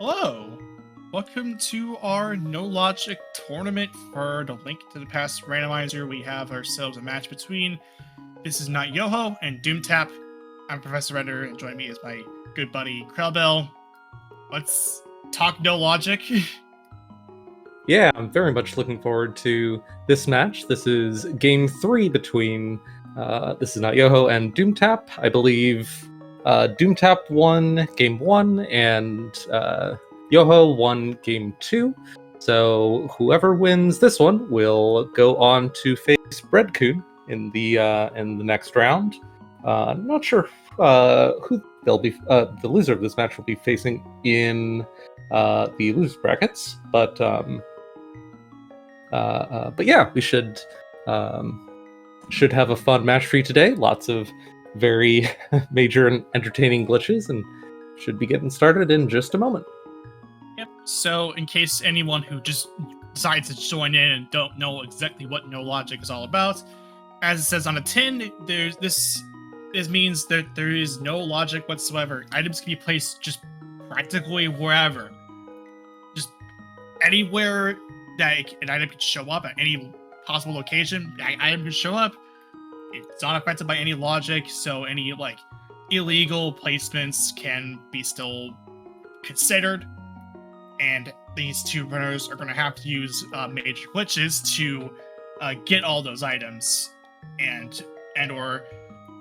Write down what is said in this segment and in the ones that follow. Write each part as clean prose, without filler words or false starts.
Hello, welcome to our No Logic tournament. For the link to the past randomizer, we have ourselves a match between Thisisnotyoho and Doomtap. I'm Professor Render, and joining me is my good buddy Krellbell. Let's talk No Logic. Yeah, I'm very much looking forward to this match. This is game 3 between Thisisnotyoho and Doomtap. I believe Doomtap won game 1 and Yoho won game 2. So whoever wins this one will go on to face Breadcoon in the next round. I'm not sure who they'll be. The loser of this match will be facing in the losers brackets, but yeah, we should have a fun match for you today. Lots of very major and entertaining glitches, and should be getting started in just a moment. Yep. So, in case anyone who just decides to join in and don't know exactly what No Logic is all about, as it says on the tin, this means that there is no logic whatsoever. Items can be placed just practically wherever, just anywhere that an item can show up at any possible location. That item can show up. It's not affected by any logic, so any illegal placements can be still considered. And these two runners are going to have to use major glitches to get all those items and or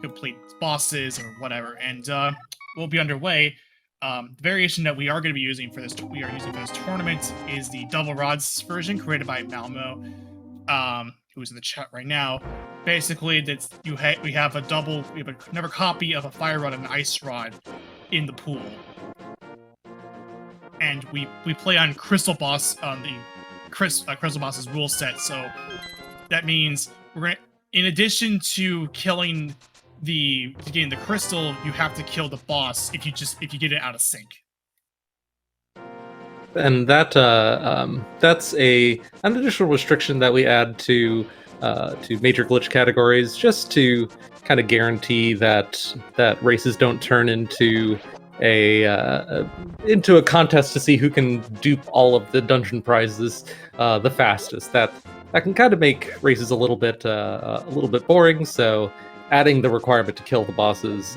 complete bosses or whatever. And we'll be underway. The variation that we are going to be using for this tournament is the double rods version created by Malmo, who's in the chat right now. Basically, that's we have another copy of a fire rod and an ice rod in the pool, and we play on Crystal Boss on the Crystal Boss's rule set. So that means we're gonna, in addition to getting the crystal, you have to kill the boss if you get it out of sync. And that's an additional restriction that we add to major glitch categories, just to kind of guarantee that races don't turn into a contest to see who can dupe all of the dungeon prizes the fastest. That can kind of make races a little bit boring. So adding the requirement to kill the bosses,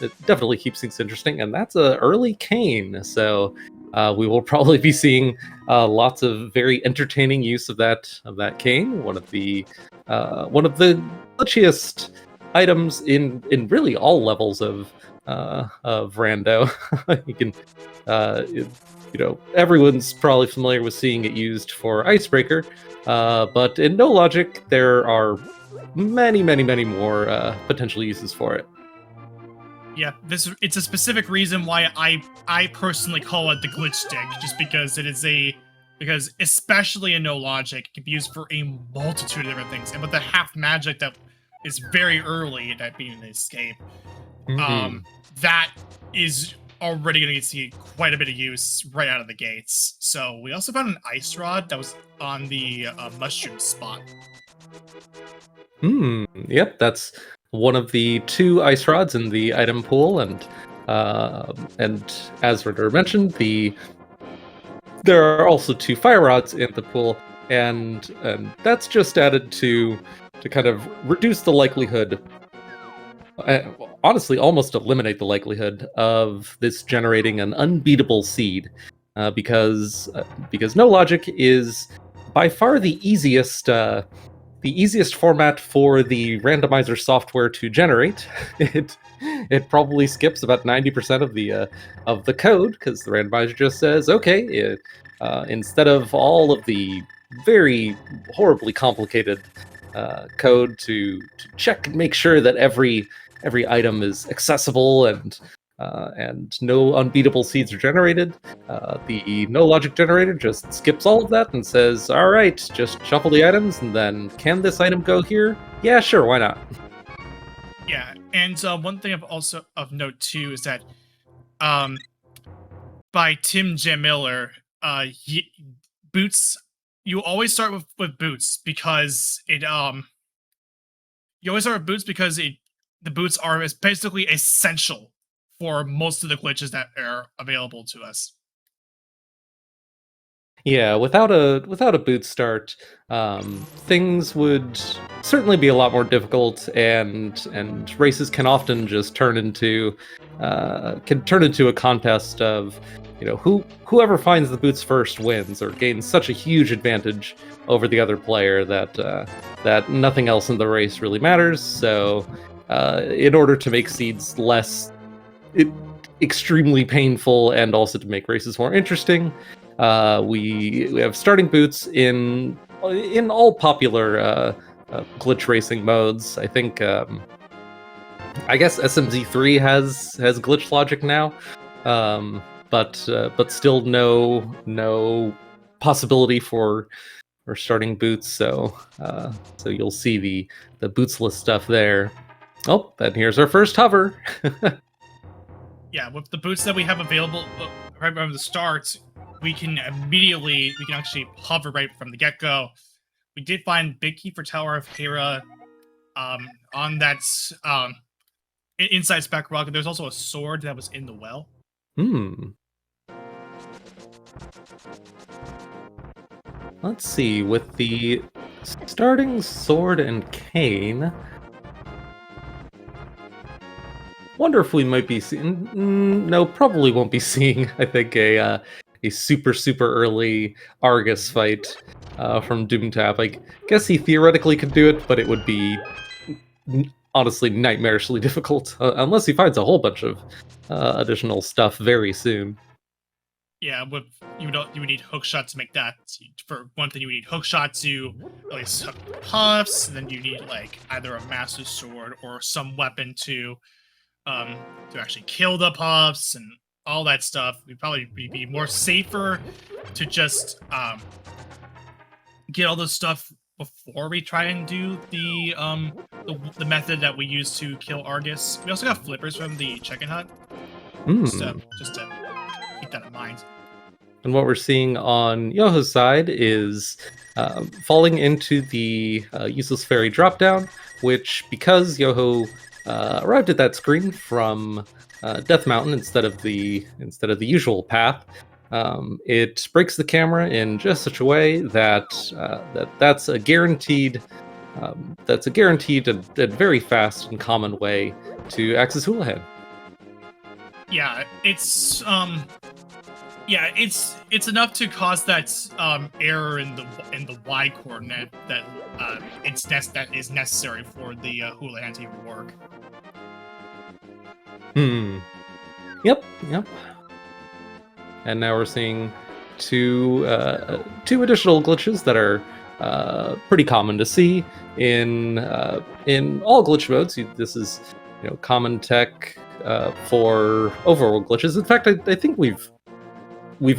it definitely keeps things interesting. And that's an early cane, so we will probably be seeing lots of very entertaining use of that cane. One of the glitchiest items in really all levels of rando. You can, everyone's probably familiar with seeing it used for Icebreaker, but in No Logic there are many more potential uses for it. Yeah, it's a specific reason why I personally call it the glitch stick, just because because especially in No Logic, it can be used for a multitude of different things. And with the half magic that is very early, that being an escape, that is already going to see quite a bit of use right out of the gates. So we also found an ice rod that was on the mushroom spot. Yep, that's one of the 2 ice rods in the item pool, and as Ritter mentioned, there are also 2 fire rods in the pool, and that's just added to kind of reduce the likelihood, honestly, almost eliminate the likelihood of this generating an unbeatable seed, because No Logic is by far the easiest format for the randomizer software to generate. It probably skips about 90% of the code, because the randomizer just says, okay, instead of all of the very horribly complicated code to check and make sure that every item is accessible and no unbeatable seeds are generated, the No Logic generator just skips all of that and says, all right, just shuffle the items, and then, can this item go here? Yeah, sure, why not? Yeah, and one thing of note too is that by Tim J. Miller, boots, you always start with boots because the boots are basically essential for most of the glitches that are available to us. Yeah, without a boot start, things would certainly be a lot more difficult, and races can often just turn into a contest of, whoever finds the boots first wins or gains such a huge advantage over the other player that nothing else in the race really matters. So, in order to make seeds less extremely painful and also to make races more interesting, we have starting boots in all popular glitch racing modes. I think I guess SMZ3 has glitch logic now, but still no possibility for starting boots. So you'll see the bootsless stuff there. Oh, and here's our first hover. Yeah, with the boots that we have available right from the start, we can actually hover right from the get-go. We did find Big Key for Tower of Hera on that inside Spec Rock. There's also a sword that was in the well. Let's see, with the starting sword and cane, wonder if we might be seeing. No, probably won't be seeing. I think a super early Argus fight from Doomtap. I guess he theoretically could do it, but it would be honestly nightmarishly difficult unless he finds a whole bunch of additional stuff very soon. Yeah, you would need hookshot to make that. For one thing, you would need hookshot to at least hook the puffs. And then you need like either a master sword or some weapon to actually kill the puffs and all that stuff. It'd probably be more safer to just get all this stuff before we try and do the method that we use to kill Argus. We also got flippers from the check-in hut. Just to keep that in mind. And what we're seeing on Yoho's side is falling into the useless fairy dropdown, which, because Yoho arrived at that screen from Death Mountain instead of the usual path, it breaks the camera in just such a way that's a guaranteed and very fast and common way to access Houlihan. Yeah, it's enough to cause that error in the Y coordinate that that is necessary for the Houlihan to even work. Yep. And now we're seeing two additional glitches that are pretty common to see in all glitch modes. This is common tech for overworld glitches. In fact, I think we've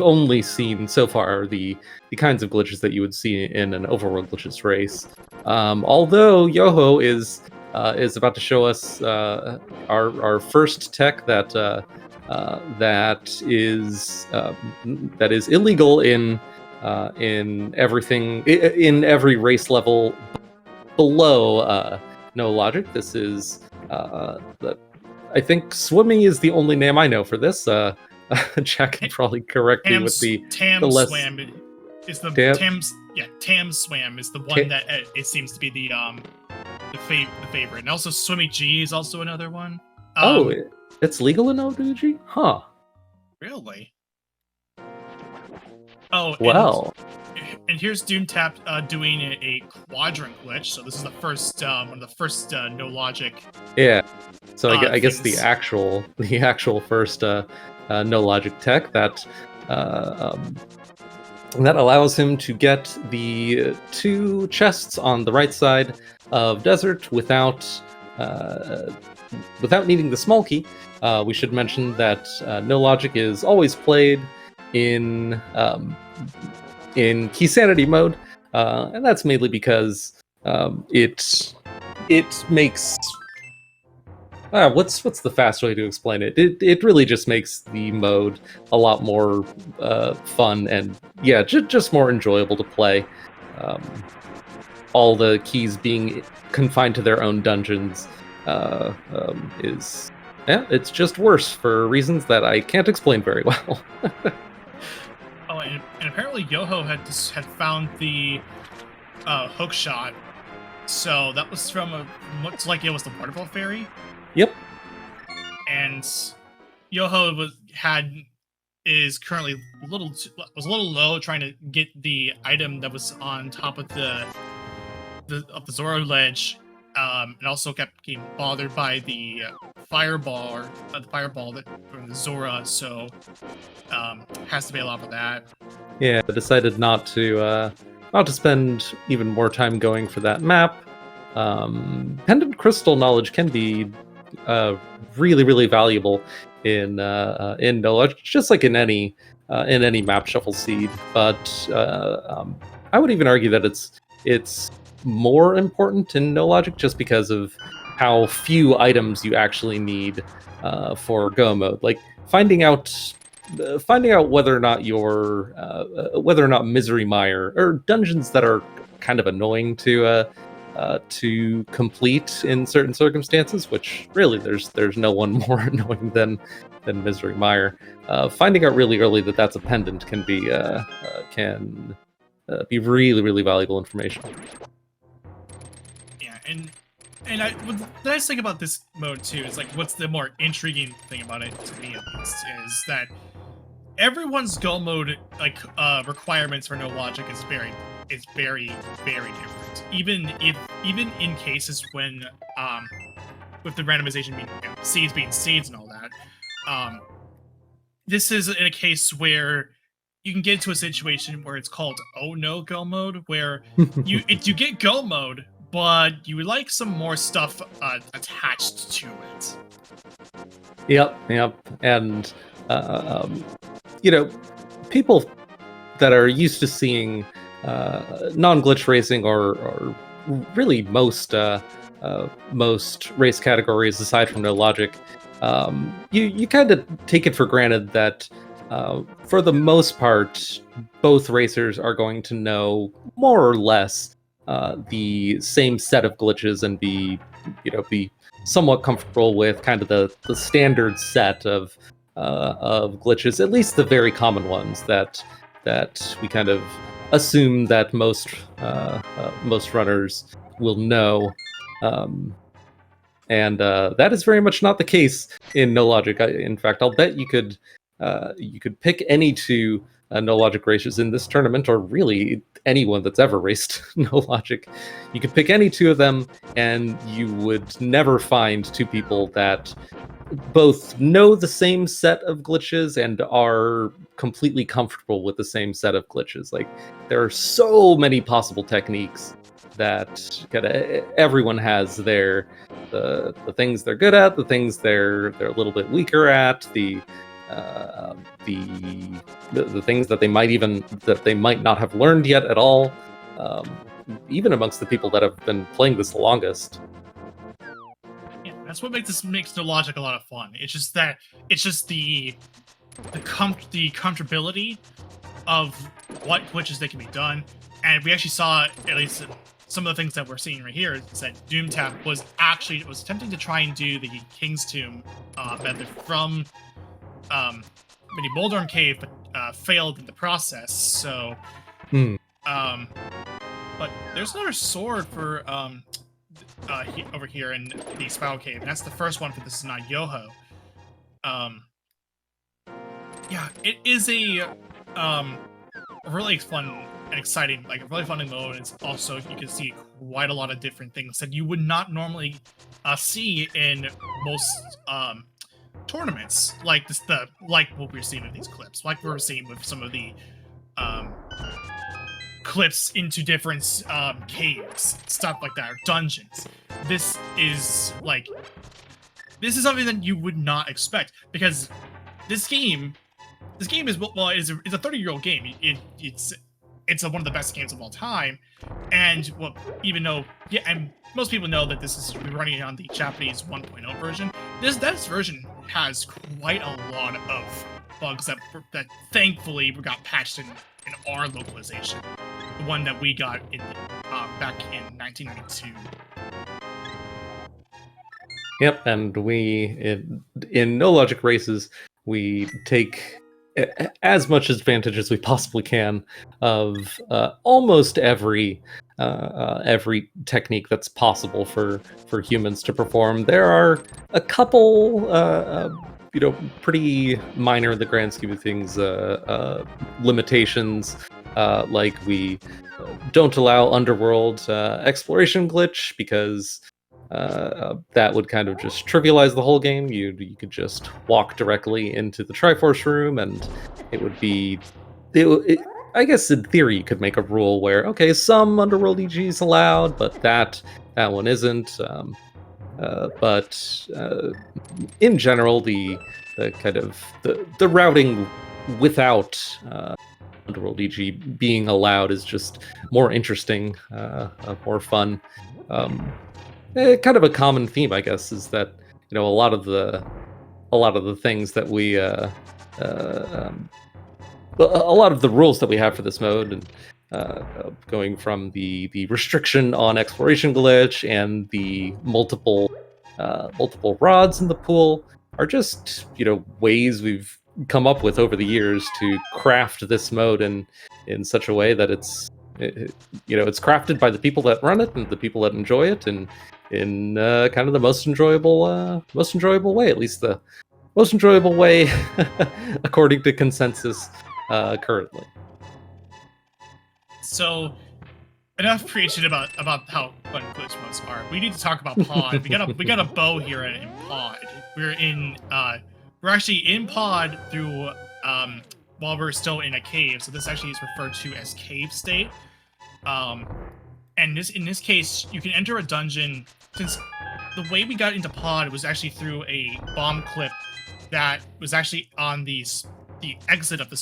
only seen so far the kinds of glitches that you would see in an overworld glitches race. Although Yoho is about to show us our first tech that is illegal in everything, in every race level below no logic. This is I think swimming is the only name I know for this. Jack can probably correct me with the less. Swam is the Tam Swam is the one that it seems to be the favorite, and also Swimmy G is also another one. It's legal in ODG? Huh. Really? Oh, well. And here's Doomtap doing a quadrant glitch. So this is the first one of the first no logic. Yeah. So I guess the actual first no logic tech that allows him to get the two chests on the right side of Desert without needing the small key. We should mention that no logic is always played in key sanity mode, and that's mainly because it makes what's the fast way to explain it? It really just makes the mode a lot more fun and just more enjoyable to play. All the keys being confined to their own dungeons it's just worse for reasons that I can't explain very well. and apparently Yoho had found the hook shot. So that was from looks like it was the waterfall fairy. Yep. And Yoho is currently was a little low trying to get the item that was on top of the Zora ledge, and also kept getting bothered by the fireball that from the Zora, so has to bail off of that. Yeah, I decided not to spend even more time going for that map. Pendant crystal knowledge can be really, really valuable in knowledge, just like in any map shuffle seed. But I would even argue that it's more important in no logic just because of how few items you actually need for go mode. Like finding out whether or not Misery Mire or dungeons that are kind of annoying to complete in certain circumstances, which really there's no one more annoying than Misery Mire. Finding out really early that that's a pendant can be really, really valuable information. Yeah, and the nice thing about this mode too is like what's the more intriguing thing about it to me at least is that everyone's go mode requirements for no logic is very, very different. Even in cases when with the randomization being seeds being seeds and all that, this is in a case where you can get into a situation where it's called oh no go mode, where you get go mode, but you would like some more stuff attached to it. Yep, and people that are used to seeing non-glitch racing or really most race categories aside from no logic, you kind of take it for granted that for the most part both racers are going to know more or less the same set of glitches and be somewhat comfortable with kind of the standard set of glitches, at least the very common ones that we kind of assume that most runners will know, and that is very much not the case in no logic. In fact, I'll bet you could pick any two no logic racers in this tournament, or really anyone that's ever raced no logic. You could pick any two of them, and you would never find two people that both know the same set of glitches and are completely comfortable with the same set of glitches. Like, there are so many possible techniques that everyone has the things they're good at, the things they're a little bit weaker at, the things that they might not have learned yet at all, even amongst the people that have been playing this the longest. Yeah, that's what makes no logic a lot of fun. It's just the comfortability of what glitches they can be done, and we actually saw, at least some of the things that we're seeing right here, is that Doomtap was attempting to try and do the King's Tomb method from Mini Boulder Cave, but failed in the process. So, but there's another sword for over here in the Spiral Cave, and that's the first one for Thisisnotyoho. Yeah, it is a really fun and exciting, like a really fun mode. It's also, you can see quite a lot of different things that you would not normally see in most tournaments, like what we're seeing in these clips, like we're seeing with some of the clips into different caves, stuff like that, or dungeons. This is something that you would not expect, because this game is a 30-year-old game. It's one of the best games of all time, and and most people know that this is running on the Japanese 1.0 version. This version has quite a lot of bugs that thankfully got patched in our localization, the one that we got in back in 1992. Yep, and we in no logic races, we take as much advantage as we possibly can of almost every technique that's possible for humans to perform. There are a couple, pretty minor in the grand scheme of things, limitations, like we don't allow underworld exploration glitch because that would kind of just trivialize the whole game. You could just walk directly into the Triforce room, and it would be. I guess in theory you could make a rule where okay, some underworld EG is allowed, but that one isn't. But in general, the kind of the routing without underworld EG being allowed is just more interesting, more fun. Kind of a common theme, I guess, is that a lot of the things that we a lot of the rules that we have for this mode, and going from the restriction on exploration glitch and the multiple rods in the pool, are just ways we've come up with over the years to craft this mode in such a way that it's crafted by the people that run it and the people that enjoy it, and in kind of the most enjoyable way, at least the most enjoyable way according to consensus currently. So enough preaching about how fun glitch modes are. We need to talk about Pod. we got a bow here in Pod. We're actually in Pod through while we're still in a cave. So this actually is referred to as cave state. And in this case, you can enter a dungeon. Since the way we got into Pod was actually through a bomb clip that was actually on the exit of the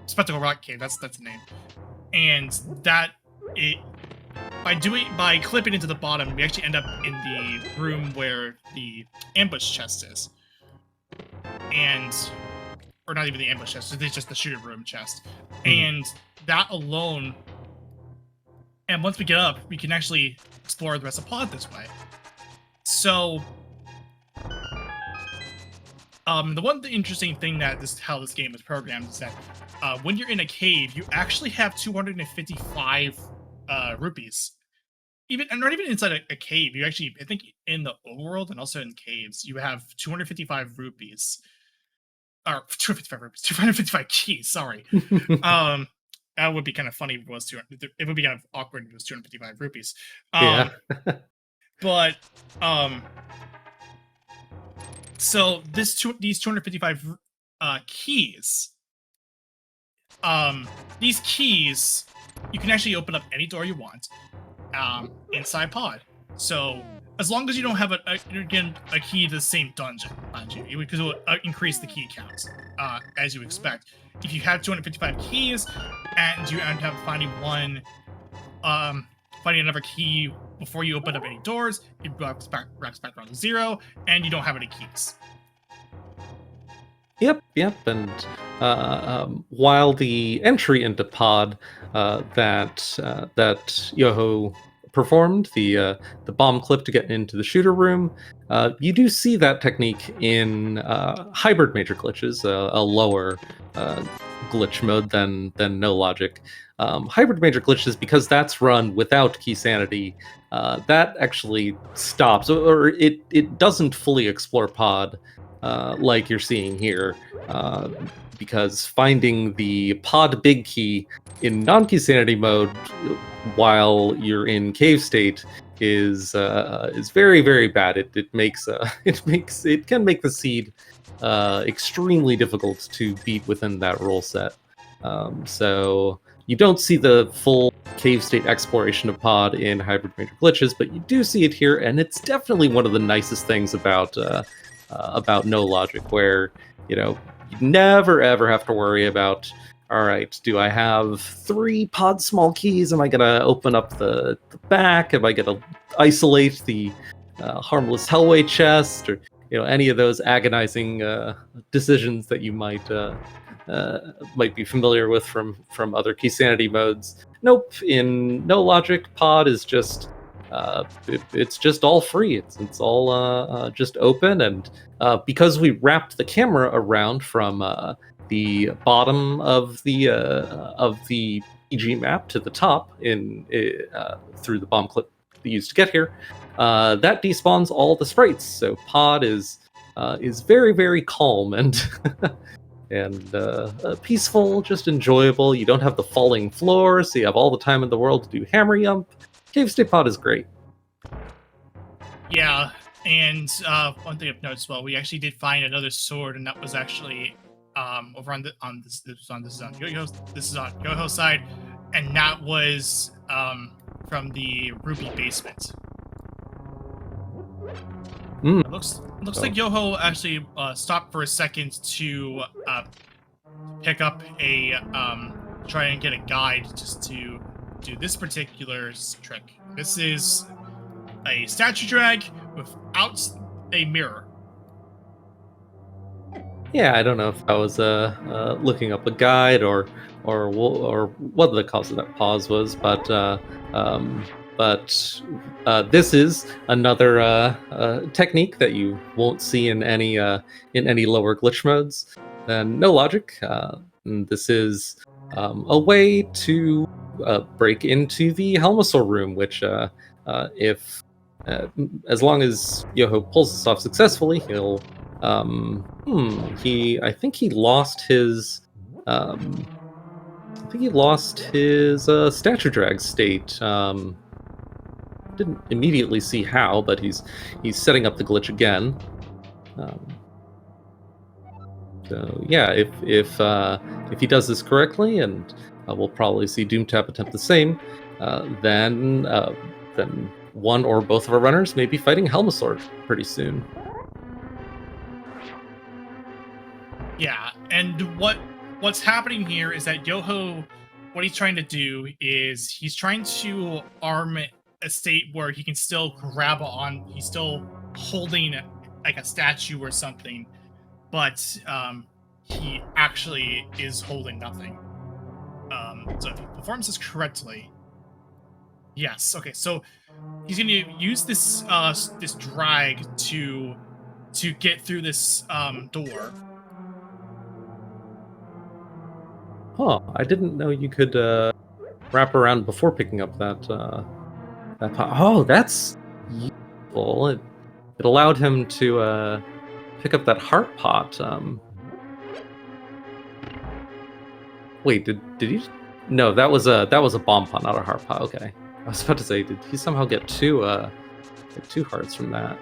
Spectacle Rock Cave. That's the name. And by clipping into the bottom, we actually end up in the room where the ambush chest is. Or not even the ambush chest, it's just the shooter room chest. And that alone, and once we get up, we can actually explore the rest of Pod this way. So, the one interesting thing how this game is programmed is that when you're in a cave, you actually have 255 rupees. Not even inside a cave, you actually, I think in the overworld and also in caves, you have 255 rupees. Or 255 rupees, 255 keys, sorry. That would be kind of funny if it was 200. It would be kind of awkward if it was 255 rupees. Yeah. But, so these 255 keys, these keys, you can actually open up any door you want inside Pod. So as long as you don't have a key to the same dungeon, mind you, because it will increase the key count as you expect. If you have 255 keys and you end up finding another key before you open up any doors, it racks back around to 0, and you don't have any keys. Yep. And while the entry into Pod that Yoho performed, the bomb clip to get into the shooter room, you do see that technique in hybrid major glitches, a lower glitch mode than no logic. Hybrid major glitches, because that's run without key sanity, that actually stops, or it doesn't fully explore Pod like you're seeing here, because finding the Pod big key in non-key sanity mode while you're in cave state is very, very bad. It can make the seed extremely difficult to beat within that rule set. So you don't see the full cave state exploration of Pod in hybrid major glitches, but you do see it here, and it's definitely one of the nicest things about no logic, where you never ever have to worry about, all right, do I have 3 Pod small keys? Am I gonna open up the back? Am I gonna isolate the harmless Hellway chest, or any of those agonizing decisions that you might be familiar with from other key sanity modes? Nope. In no logic, Pod is just it's just all free. It's all just open, and because we wrapped the camera around from the bottom of the PG map to the top through the bomb clip we used to get here, that despawns all the sprites. So Pod is very, very calm and and peaceful, just enjoyable. You don't have the falling floor, so you have all the time in the world to do hammer yump. Cave State Pod is great. Yeah, and one thing I've noticed, well, we actually did find another sword, and that was actually over on Thisisnotyoho side, and that was from the Ruby basement. It looks like Yoho actually stopped for a second to pick up a try and get a guide just to do this particular trick. This is a statue drag without a mirror. Yeah, I don't know if I was looking up a guide or what the cause of that pause was, but this is another technique that you won't see in any lower glitch modes than no logic. This is a way to break into the Helmasaur room, which if as long as Yoho pulls this off successfully, he'll I think he lost his statue drag state. Didn't immediately see how, but he's setting up the glitch again. So yeah, if he does this correctly, and we'll probably see Doomtap attempt the same, then one or both of our runners may be fighting Helmasaur pretty soon. Yeah, and what's happening here is that Yoho, what he's trying to do is he's trying to arm a state where he can still grab on, he's still holding like a statue or something, but he actually is holding nothing. So if he performs this correctly, yes, okay, so he's going to use this this drag to get through this door. Huh, I didn't know you could wrap around before picking up that pot. Oh, that's useful. It allowed him to pick up that heart pot. Wait, did he? No, that was a bomb pot, not a heart pot. Okay, I was about to say, did he somehow get two hearts from that?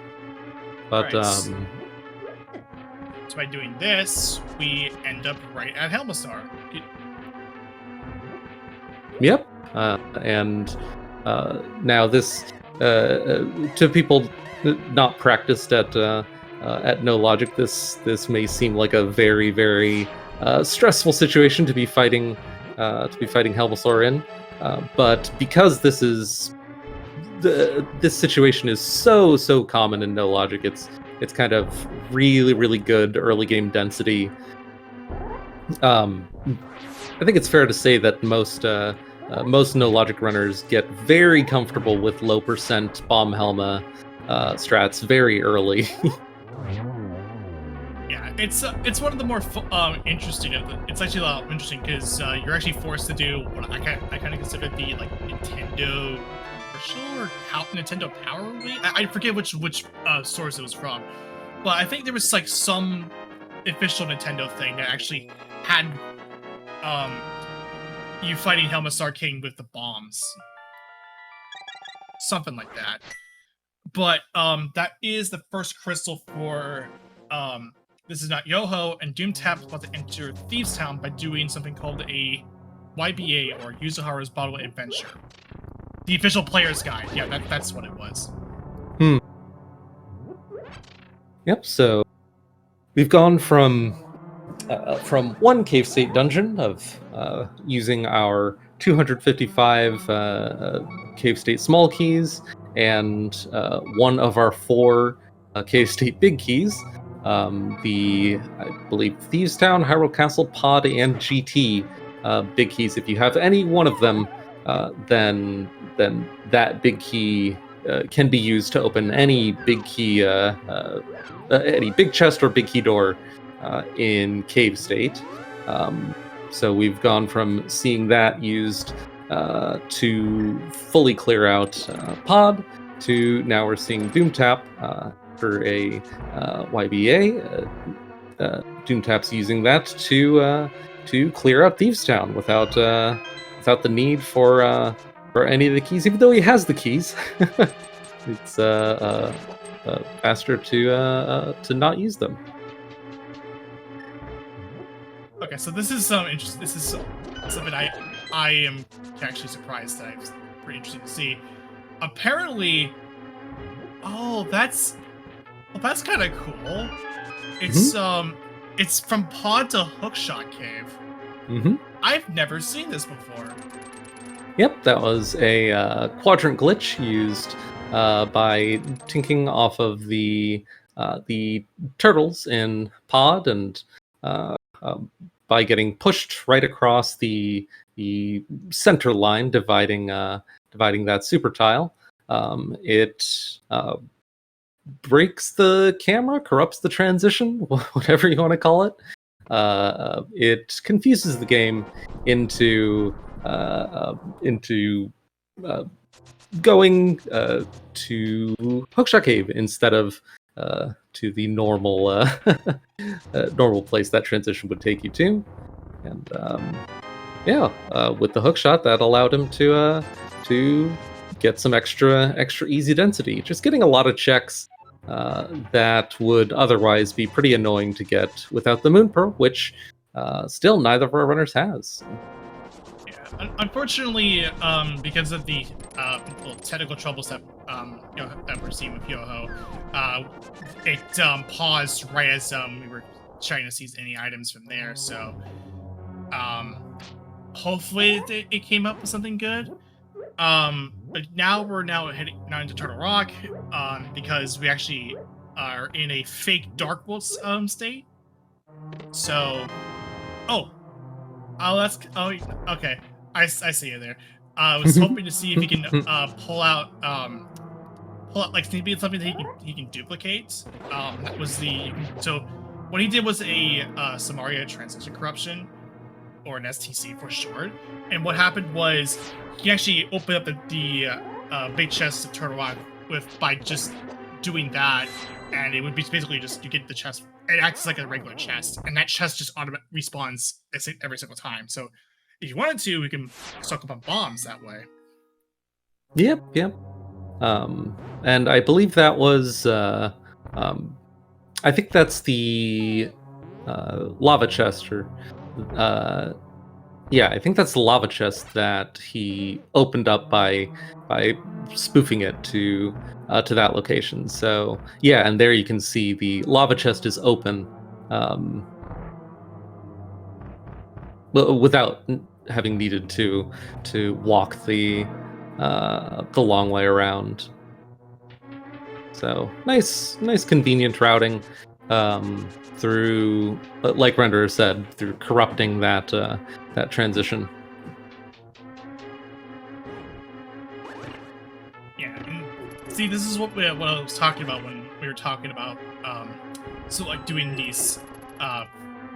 But right. So by doing this, we end up right at Helmasaur. Yep, and now this to people not practiced at no logic, this may seem like a very, very stressful situation to be fighting Helmasaur in, but because this situation is so common in no logic, it's kind of really, really good early game density. I think it's fair to say that most no logic runners get very comfortable with low percent bomb Helma strats very early. Yeah, it's one of the more interesting. It's actually a lot interesting because you're actually forced to do what I kind of consider the like Nintendo commercial or Nintendo Power. I forget which source it was from, but I think there was like some official Nintendo thing that actually had you fighting Helmasaur King with the bombs, something like that. But that is the first crystal for Thisisnotyoho, and Doomtap is about to enter Thieves Town by doing something called a YBA, or Yuzuhara's Bottle Adventure. The official player's guide. Yeah, that's what it was. Yep. So we've gone from one cave state dungeon of using our 255 cave state small keys and one of our 4 cave state big keys, I believe Thieves Town, Hyrule Castle, Pod, and GT big keys. If you have any one of them, then that big key can be used to open any big key, any big chest or big key door in cave state. So we've gone from seeing that used to fully clear out pod, to now we're seeing Doomtap for a YBA. Doomtap's using that to clear out Thieves Town without the need for any of the keys, even though he has the keys. It's faster to not use them. Okay, so this is some interesting. This is something I am actually surprised that it's pretty interesting to see. Apparently, that's kind of cool. It's from pod to hookshot cave. Mm-hmm. I've never seen this before. Yep, that was a quadrant glitch used by tinking off of the turtles in pod, and by getting pushed right across the center line dividing that super tile. It breaks the camera, corrupts the transition, whatever you want to call it. It confuses the game into going to Hookshot Cave instead of to the normal normal place that transition would take you to. And with the hookshot, that allowed him to get some extra easy density. Just getting a lot of checks that would otherwise be pretty annoying to get without the Moon Pearl, which still neither of our runners has. Yeah, unfortunately, because of the technical troubles that that we're seeing with Yoho, it paused right as we were trying to seize any items from there. So hopefully it came up with something good. But now we're heading into Turtle Rock because we actually are in a fake Dark World state. So, okay. I see you there. I was hoping to see if you can pull out like maybe something that he can duplicate. That was so what he did was a Samaria transition corruption, or an STC for short. And what happened was he actually opened up the big chest of Turtle Rock by just doing that, and it would be basically just you get the chest. It acts like a regular chest, and that chest just automatically respawns every single time. So if you wanted to, we can stock up on bombs that way. Yep. And I believe that was I think that's the lava chest, or I think that's the lava chest that he opened up by spoofing it to that location. So yeah, and there you can see the lava chest is open, without having needed to walk the long way around. So nice convenient routing through, like Renderer said, through corrupting that transition. Yeah, and see, this is what I was talking about when we were talking about so like doing these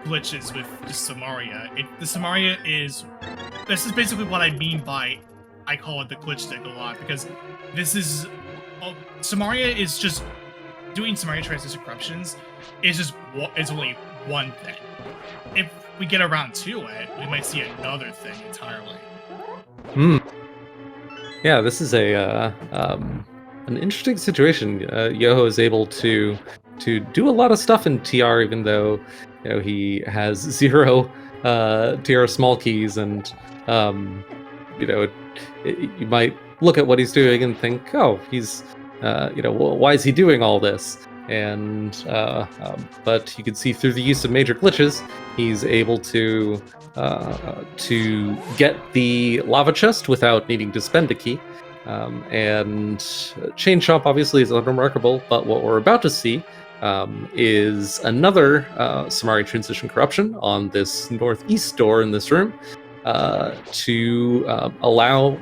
glitches with the Samaria. The Samaria this is basically what I mean by I call it the glitch stick a lot, because this is Samaria is just doing Samaria transition corruptions is only one thing. If we get around to it, we might see another thing entirely. Yeah, this is an interesting situation. Yoho is able to do a lot of stuff in TR, even though he has 0 TR small keys, and you might look at what he's doing and think, oh, he's why is he doing all this? And but you can see through the use of major glitches, he's able to get the lava chest without needing to spend a key. And Chain Chomp obviously is unremarkable, but what we're about to see is another Samari transition corruption on this northeast door in this room to allow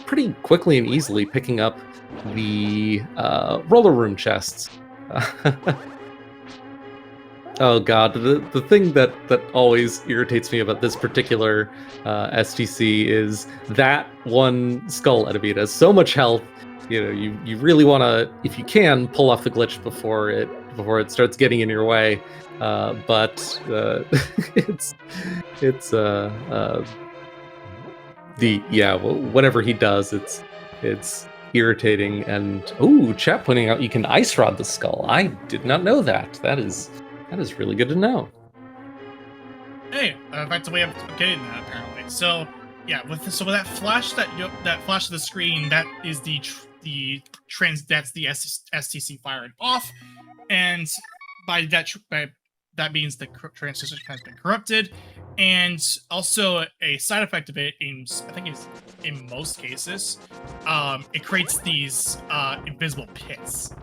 pretty quickly and easily picking up the roller room chests. Oh god, the thing that always irritates me about this particular STC is that one skull enemy. It has so much health. You know, you really want to, if you can, pull off the glitch before it starts getting in your way. But it's whatever he does, it's irritating. And ooh, chat pointing out you can ice rod the skull. I did not know that. That is really good to know. Hey, that's a way of getting that apparently. So yeah, with that flash that flash of the screen, that is that's the STC firing off, and by that means the transition has been corrupted, and also a side effect of it I think it's in most cases, it creates these invisible pits.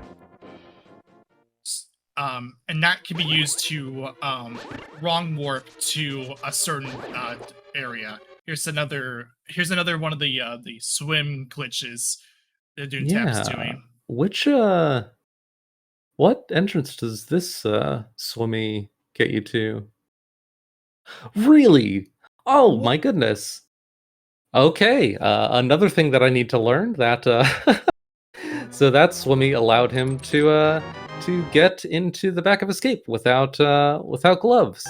And that can be used to wrong warp to a certain area. Here's another one of the swim glitches that Doomtap's doing. Which what entrance does this swimmy get you to? Really? Oh my goodness. Okay, another thing that I need to learn that so that swimmy allowed him to get into the back of Escape without gloves.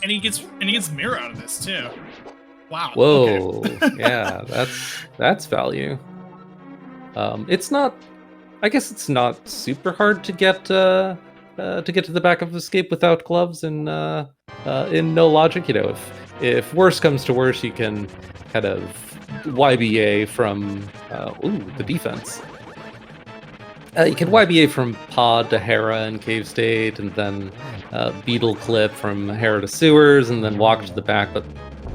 And he gets mirror out of this too. Wow. Whoa. Okay. Yeah, that's value. It's not. I guess it's not super hard to get to the back of Escape without gloves in no logic. You know, if worse comes to worse, you can kind of YBA from the defense. You can YBA from Pod to Hera and Cave State, and then Beetle Clip from Hera to Sewers, and then walk to the back. But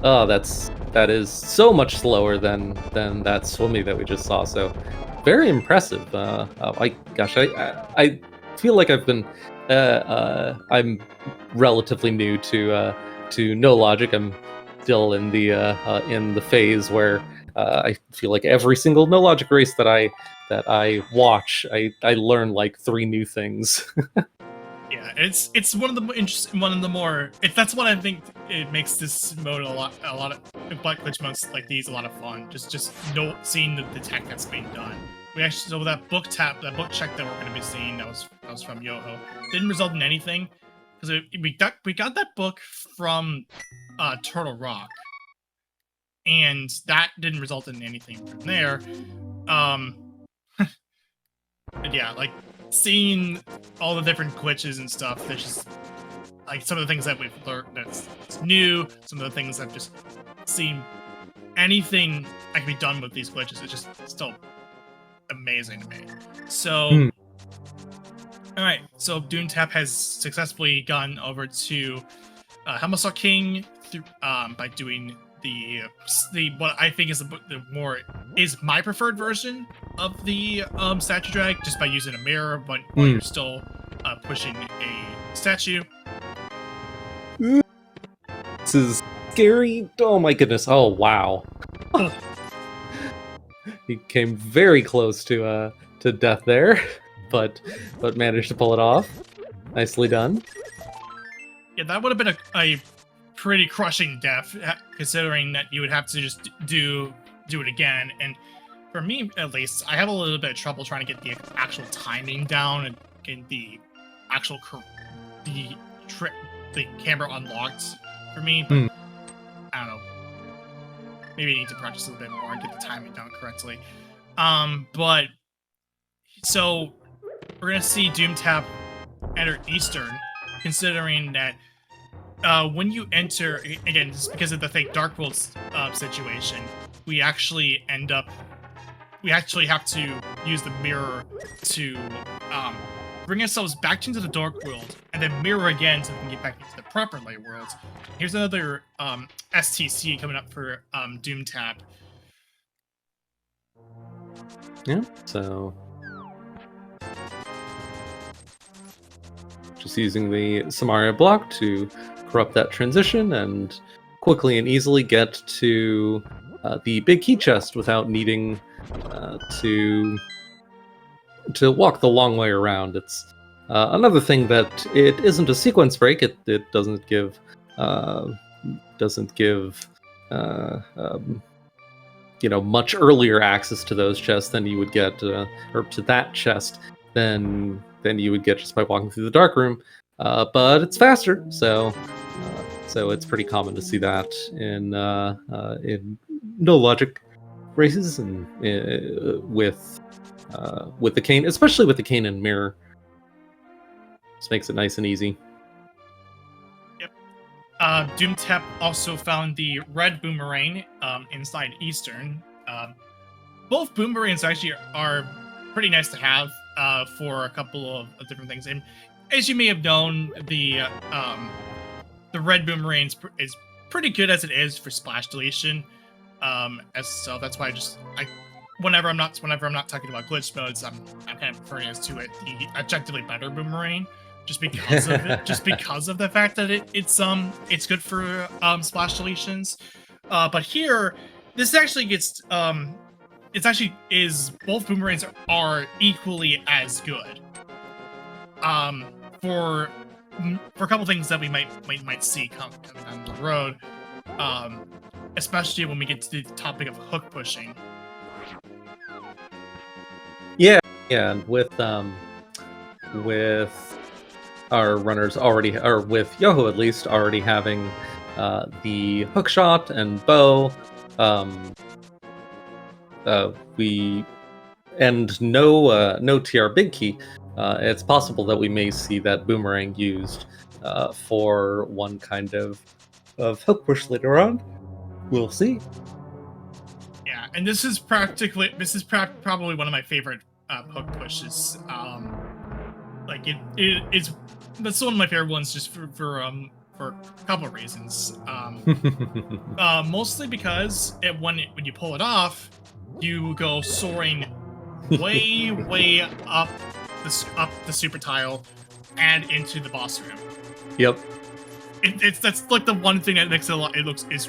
that is so much slower than that swimmy that we just saw. So very impressive. I feel like I'm relatively new to no logic. I'm still in the phase where I feel like every single no logic race that I watch, I learn like 3 new things. Yeah, it's one of the more that's what I think it makes this mode a lot of glitch modes like these a lot of fun. Just seeing the tech that's being done. We actually, so that book check that we're going to be seeing that was from Yoho didn't result in anything because we got that book from Turtle Rock, and that didn't result in anything from there. But yeah, like seeing all the different glitches and stuff, there's just like some of the things that we've learned that's new, some of the things I've just seen, anything that can be done with these glitches is just still amazing to me. So, alright, so Doomtap has successfully gotten over to Helmasaw King through, by doing the what I think is is my preferred version of the statue drag, just by using a mirror, but while you're still pushing a statue. This is scary. Oh my goodness. Oh wow. He came very close to death there, but managed to pull it off. Nicely done. Yeah, that would have been a pretty crushing death, considering that you would have to just do it again. And for me, at least, I have a little bit of trouble trying to get the actual timing down and get the actual the camera unlocked for me. But I don't know. Maybe I need to practice a little bit more and get the timing down correctly. But so we're gonna see Doomtap enter Eastern, considering that when you enter, again, just because of the fake Dark World situation, we actually have to use the mirror to bring ourselves back into the Dark World, and then mirror again so we can get back into the proper Light World. Here's another STC coming up for Doomtap. Yeah, so just using the Samaria block to corrupt that transition and quickly and easily get to the big key chest without needing to walk the long way around. It's another thing that it isn't a sequence break. It doesn't give much earlier access to those chests than you would get, or to that chest than you would get just by walking through the dark room. But it's faster, so it's pretty common to see that in no logic races and with the cane, especially with the cane and mirror. Just makes it nice and easy. Yep. Doomtap also found the red boomerang inside Eastern. Both boomerangs actually are pretty nice to have for a couple of different things. And as you may have known, the red boomerang is pretty good as it is for splash deletion. So that's why whenever I'm not talking about glitch modes, I'm kind of referring to it the objectively better boomerang, just because of it, just because of the fact that it's good for splash deletions. But here, this actually gets both boomerangs are equally as good. For a couple things that we might see coming down the road, especially when we get to the topic of hook pushing. Yeah, and with our runners already, or with Yoho at least, already having the hook shot and bow, and no TR big key, it's possible that we may see that boomerang used for one kind of hook push later on. We'll see. Yeah, and this is probably one of my favorite hook pushes. That's one of my favorite ones, just for a couple of reasons. Mostly because when you pull it off, you go soaring way up the super tile and into the boss room. Yep. That's like the one thing that makes is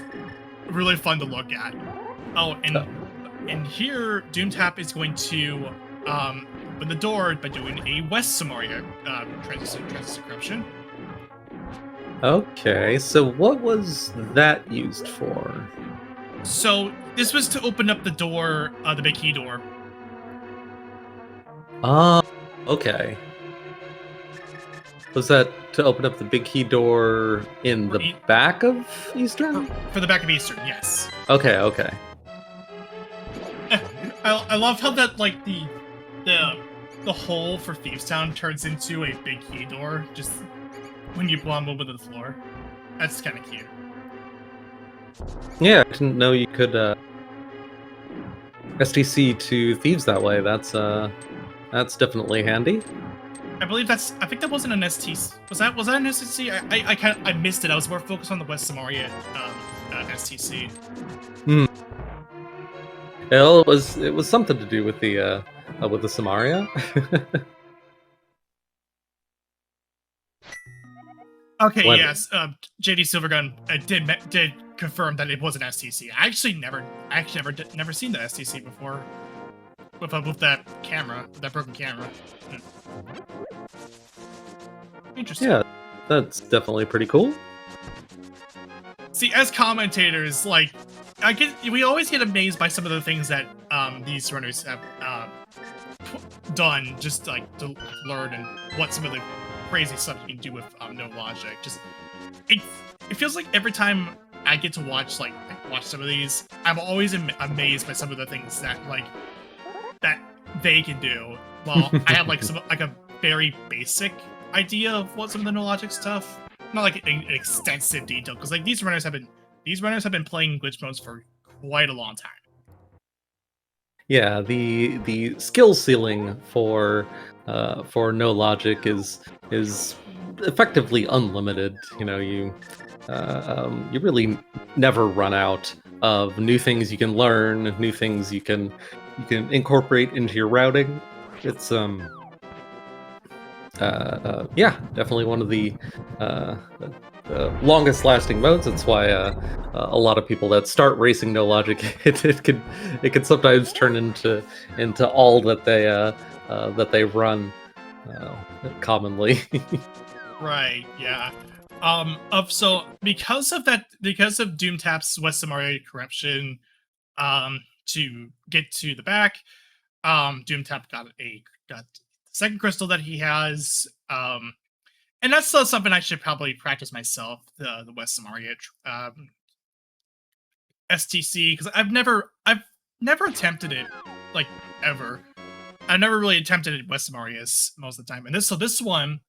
really fun to look at. Oh, and here Doomtap is going to open the door by doing a West Samaria transcription. Okay, so what was that used for? So this was to open up the door, the big key door. Okay. Was that to open up the big key door in the back of Eastern? For the back of Eastern, yes. Okay. I love how that, like, the hole for Thieves Town turns into a big key door just when you bomb over the floor. That's kind of cute. Yeah, I didn't know you could STC to thieves that way. That's definitely handy. I think that wasn't an STC. Was that an STC? I missed it. I was more focused on the West Samaria STC. Well, it was something to do with the Samaria. Okay, yes. JD Silvergun did confirm that it was an STC. I actually never seen the STC before with that camera, with that broken camera. Interesting. Yeah, that's definitely pretty cool. See, as commentators, like, we always get amazed by some of the things that these runners have done, just like to learn and what some of the crazy stuff you can do with no logic. Just it feels like every time I get to watch some of these, I'm always amazed by some of the things that they can do. Well, I have a very basic idea of what some of the no logic stuff, not like an extensive detail, because like these runners have been playing glitch modes for quite a long time. Yeah, the skill ceiling for no logic is effectively unlimited. You know, you really never run out of new things you can learn, new things you can incorporate into your routing. It's yeah, definitely one of the longest lasting modes. That's why a lot of people that start racing no logic, it can sometimes turn into all that they run commonly. Right. Yeah. So because of Doomtap's Westamaria corruption, to get to the back, Doomtap got the second crystal that he has, and that's still something I should probably practice myself. The Westamaria STC, because I've never attempted it, like, ever. I've never really attempted it Westamaria most of the time, and this one's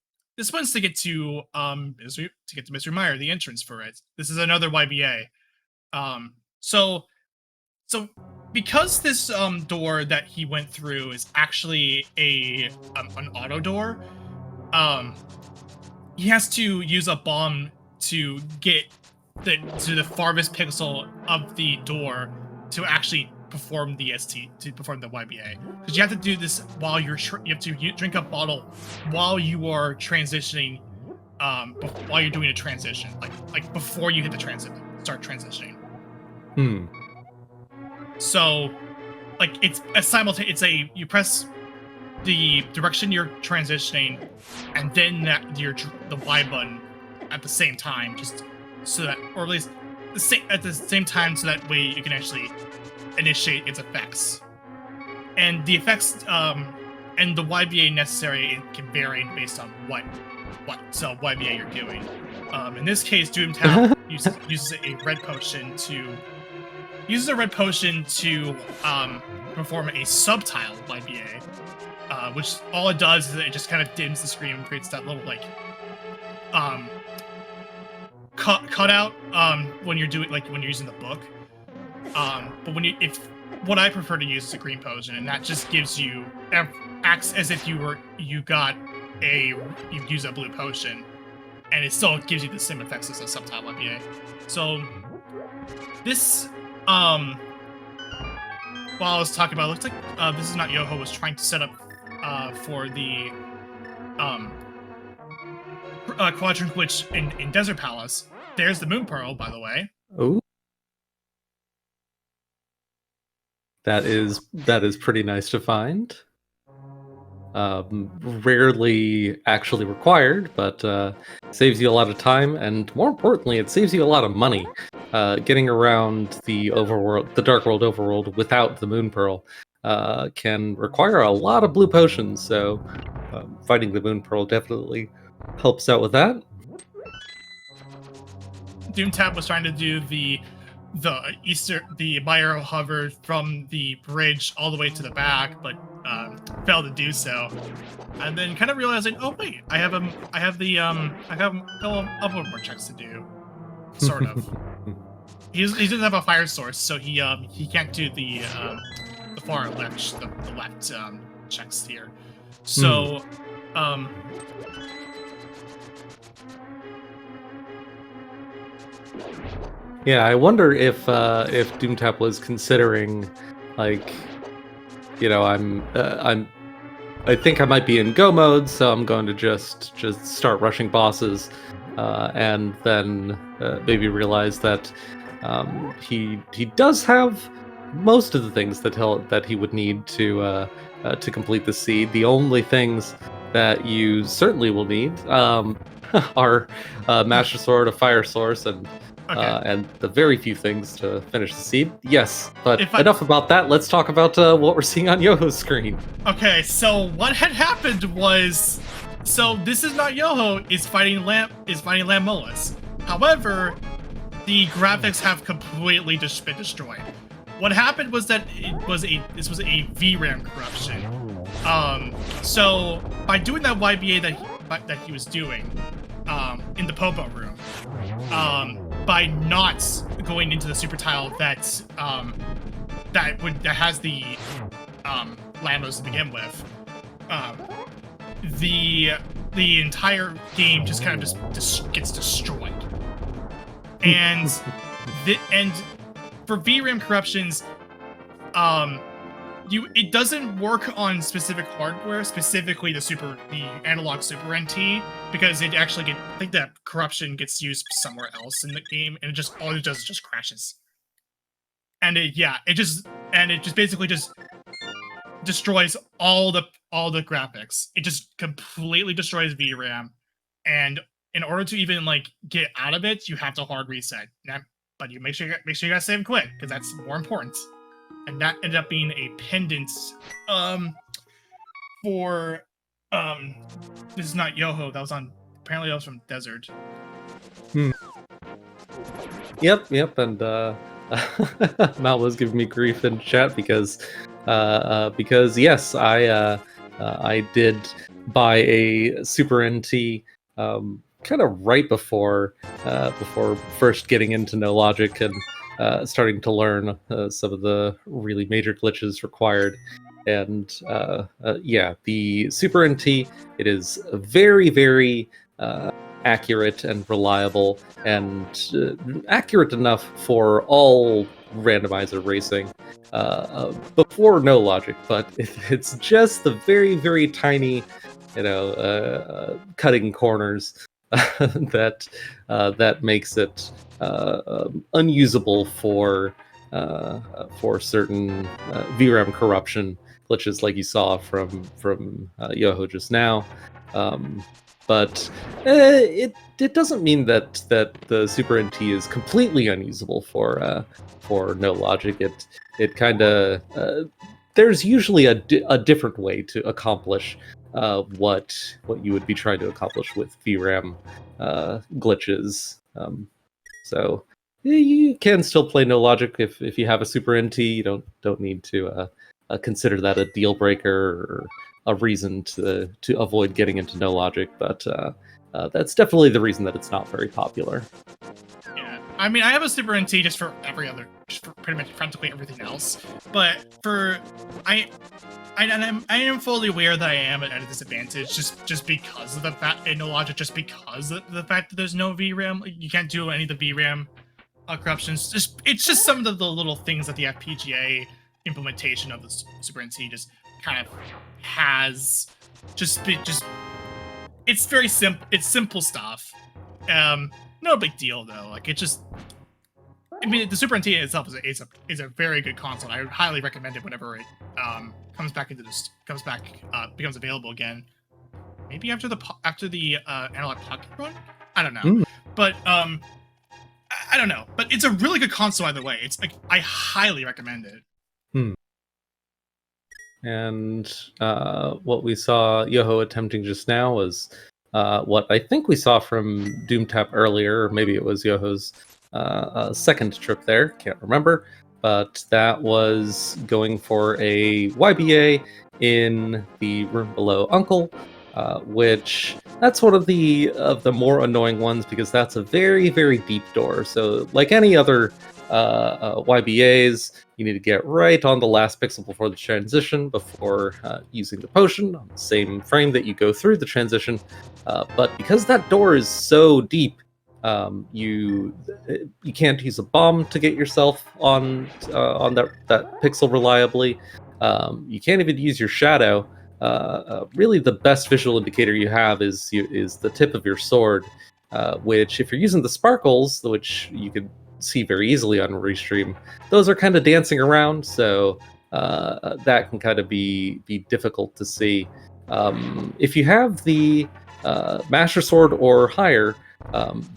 to get to Mystery Mire, the entrance for it. This is another YBA. So because this door that he went through is actually an auto door, he has to use a bomb to get to the farthest pixel of the door to actually perform the YBA, because you have to do this while you have to drink a bottle while you are transitioning, while you're doing a transition, like before you hit the start transitioning. So, like, it's a simultaneous. You press the direction you're transitioning, and then the Y button at the same time, just so that, or at least at the same time, so that way you can actually initiate its effects. And the effects, and the YBA necessary, it can vary based on what YBA you're doing. In this case, Doomtap uses a red potion to perform a subtile YBA, which all it does is it just kind of dims the screen and creates that little, like, cutout when you're using the book. But what I prefer to use is a green potion, and that just acts as if you use a blue potion, and it still gives you the same effects as a subtile YBA. So this, while I was talking about, it looks like Thisisnotyoho was trying to set up for the quadrant glitch in Desert Palace. There's the Moon Pearl, by the way. Oh, that is pretty nice to find. Rarely actually required, but saves you a lot of time, and more importantly, it saves you a lot of money. Getting around the Dark World overworld without the Moon Pearl can require a lot of blue potions, so finding the Moon Pearl definitely helps out with that. Doomtap was trying to do the Mire hover from the bridge all the way to the back, but failed to do so. And then kind of realizing, oh wait, I have a couple more checks to do, sort of. He doesn't have a fire source, so he can't do the far left checks here. So yeah, I wonder if Doomtap was considering, like, you know, I think I might be in go mode, so I'm going to just start rushing bosses, and then maybe realize that he does have most of the things that he would need to complete the seed. The only things that you certainly will need are Master Sword, a fire source, and the very few things to finish the seed. Yes, but enough about that. Let's talk about what we're seeing on Yoho's screen. Okay, so what had happened was, Thisisnotyoho is fighting Lamb Mullis. However, the graphics have completely been destroyed. What happened was that this was a VRAM corruption. So by doing that YBA that he was doing in the Popo room, by not going into the super tile that has the Lambos to begin with, the entire game just kind of just gets destroyed. And for VRAM corruptions, it doesn't work on specific hardware, specifically the analog Super NT, because I think that corruption gets used somewhere else in the game, and all it does is just crashes. And it just basically just destroys all the graphics. It just completely destroys VRAM, and in order to even get out of it, you have to hard reset. But you make sure you guys save quick, because that's more important. And that ended up being a pendant for Thisisnotyoho. Apparently that was from Desert. Yep, and Mal was giving me grief in chat because yes, I did buy a Super NT kind of right before first getting into No Logic and starting to learn some of the really major glitches required. And yeah, the Super NT, it is very, very accurate and reliable, and accurate enough for all randomizer racing before No Logic, but it's just the very, very tiny, cutting corners that makes it unusable for certain VRAM corruption glitches, like you saw from Yoho just now. But it doesn't mean that the Super NT is completely unusable for No Logic. It kind of there's usually a different way to accomplish what you would be trying to accomplish with VRAM glitches. So you can still play No Logic if you have a Super NT. You don't need to consider that a deal breaker or a reason to avoid getting into No Logic, but that's definitely the reason that it's not very popular. Yeah, I mean, I have a Super NT just for pretty much practically everything else, but I am fully aware that I am at a disadvantage just because of the fact in No Logic, just because of the fact that there's no VRAM. You can't do any of the VRAM corruptions. It's just some of the little things that the FPGA implementation of the Super NT just kind of has. It's very simple. It's simple stuff. No big deal though. I mean, the Super NT itself is a very good console. I would highly recommend it whenever it becomes available again. Maybe after the Analog Pocket run. I don't know, but I don't know. But it's a really good console either way. I highly recommend it. And what we saw Yoho attempting just now was what I think we saw from Doomtap earlier, or maybe it was Yoho's second trip there, can't remember, but that was going for a YBA in the room below Uncle, which that's one of the more annoying ones, because that's a very, very deep door. So like any other YBAs, you need to get right on the last pixel before the transition, before using the potion on the same frame that you go through the transition. But because that door is so deep, you can't use a bomb to get yourself on that pixel reliably. You can't even use your shadow. Really, the best visual indicator you have is the tip of your sword, which, if you're using the sparkles, which you could see very easily on Restream, those are kind of dancing around, so that can kind of be difficult to see. If you have the Master Sword or higher,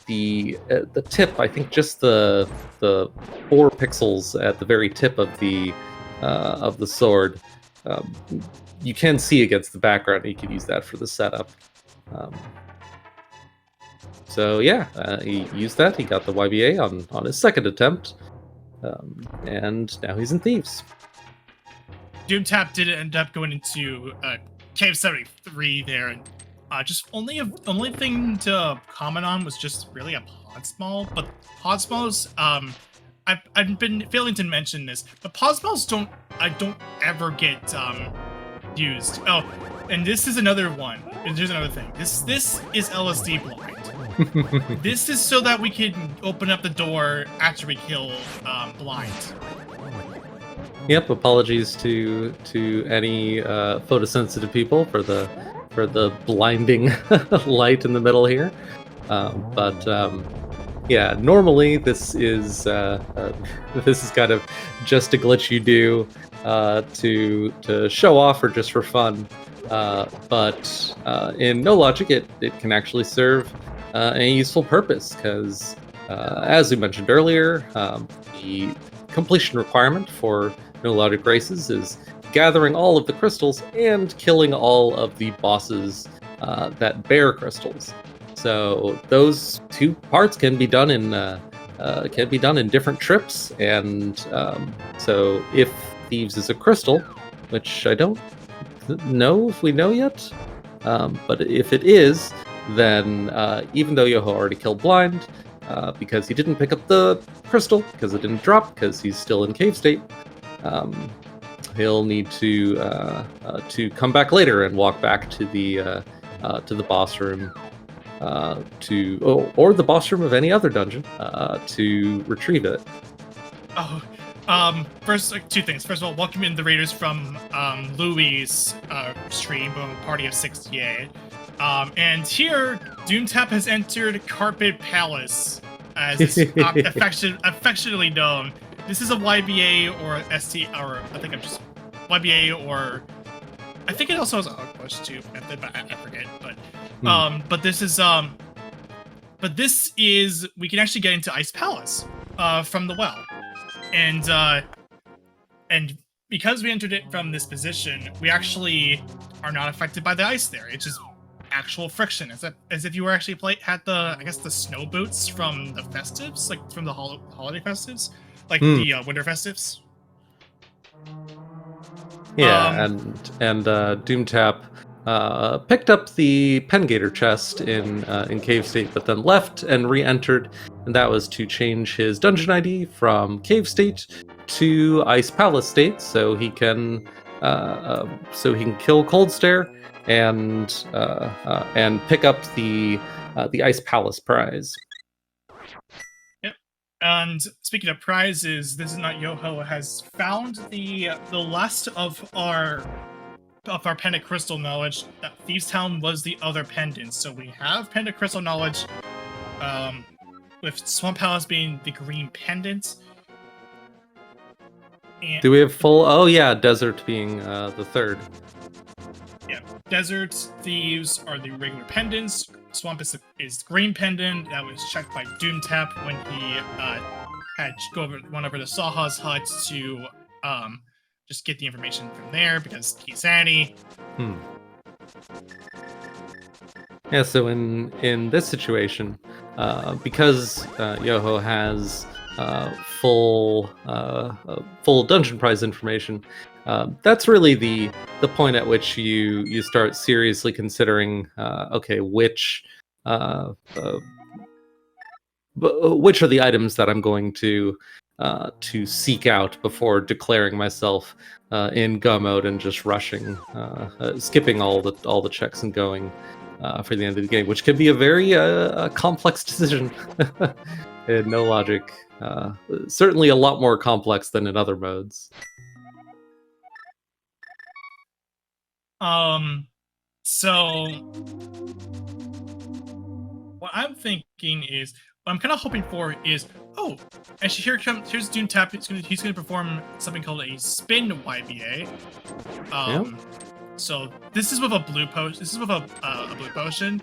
the tip, I think just the 4 pixels at the very tip of the sword, you can see against the background. You could use that for the setup. So yeah, he used that. He got the YBA on his second attempt, and now he's in Thieves. Doomtap did end up going into Cave 73 there, and just only thing to comment on was just really a pod small. But pod smalls, I've been failing to mention this, but pod smalls don't ever get used. Oh, and this is another one. There's another thing. This is LSD blind. This is so that we can open up the door after we kill blind. Yep. Apologies to any photosensitive people for the blinding light in the middle here. But yeah, normally this is this is kind of just a glitch you do to show off or just for fun. But in no logic, it can actually serve a useful purpose because, as we mentioned earlier, the completion requirement for no logic races is gathering all of the crystals and killing all of the bosses that bear crystals. So those two parts can be done in different trips, and so if Thieves is a crystal, which I don't know if we know yet, but if it is, then even though Yoho already killed Blind, because he didn't pick up the crystal because it didn't drop because he's still in cave state, he'll need to come back later and walk back to the boss room. Or the boss room of any other dungeon to retrieve it. First, two things. First of all, welcome in the raiders from Louis' stream, Party of 68. And here, Doomtap has entered Carpet Palace, as it's affectionately known. This is a YBA or ST, or I think I'm just YBA, or I think it also has a hug push too method, but I forget. But this is we can actually get into Ice Palace from the well, and because we entered it from this position, we actually are not affected by the ice there. It's just actual friction, as if you were actually had the snow boots from the festives, like from the holiday festives, like the winter festives. Yeah, and Doomtap picked up the Pengator chest in Cave State, but then left and re-entered, and that was to change his dungeon ID from Cave State to Ice Palace State, so he can kill Cold Stare and pick up the Ice Palace prize. Yep. And speaking of prizes, Thisisnotyoho has found the last of our pendant crystal knowledge. That Thieves Town was the other pendant, so we have pendant crystal knowledge, with Swamp Palace being the green pendant. And do we have full? Oh yeah, Desert being the third. Yeah, Desert, Thieves are the regular pendants. Swamp is green pendant. That was checked by Doomtap when he went over to Saha's hut to just get the information from there because he's Annie. Yeah, so in this situation, because Yoho has full dungeon prize information, that's really the point at which you start seriously considering which are the items that I'm going to seek out before declaring myself in go mode and just rushing, skipping all the checks and going for the end of the game, which can be a very complex decision. In no logic, certainly a lot more complex than in other modes. So what I'm thinking is, what I'm kind of hoping for is, actually here's Doomtap. He's gonna perform something called a spin YBA. So this is with a blue potion. This is with a blue potion.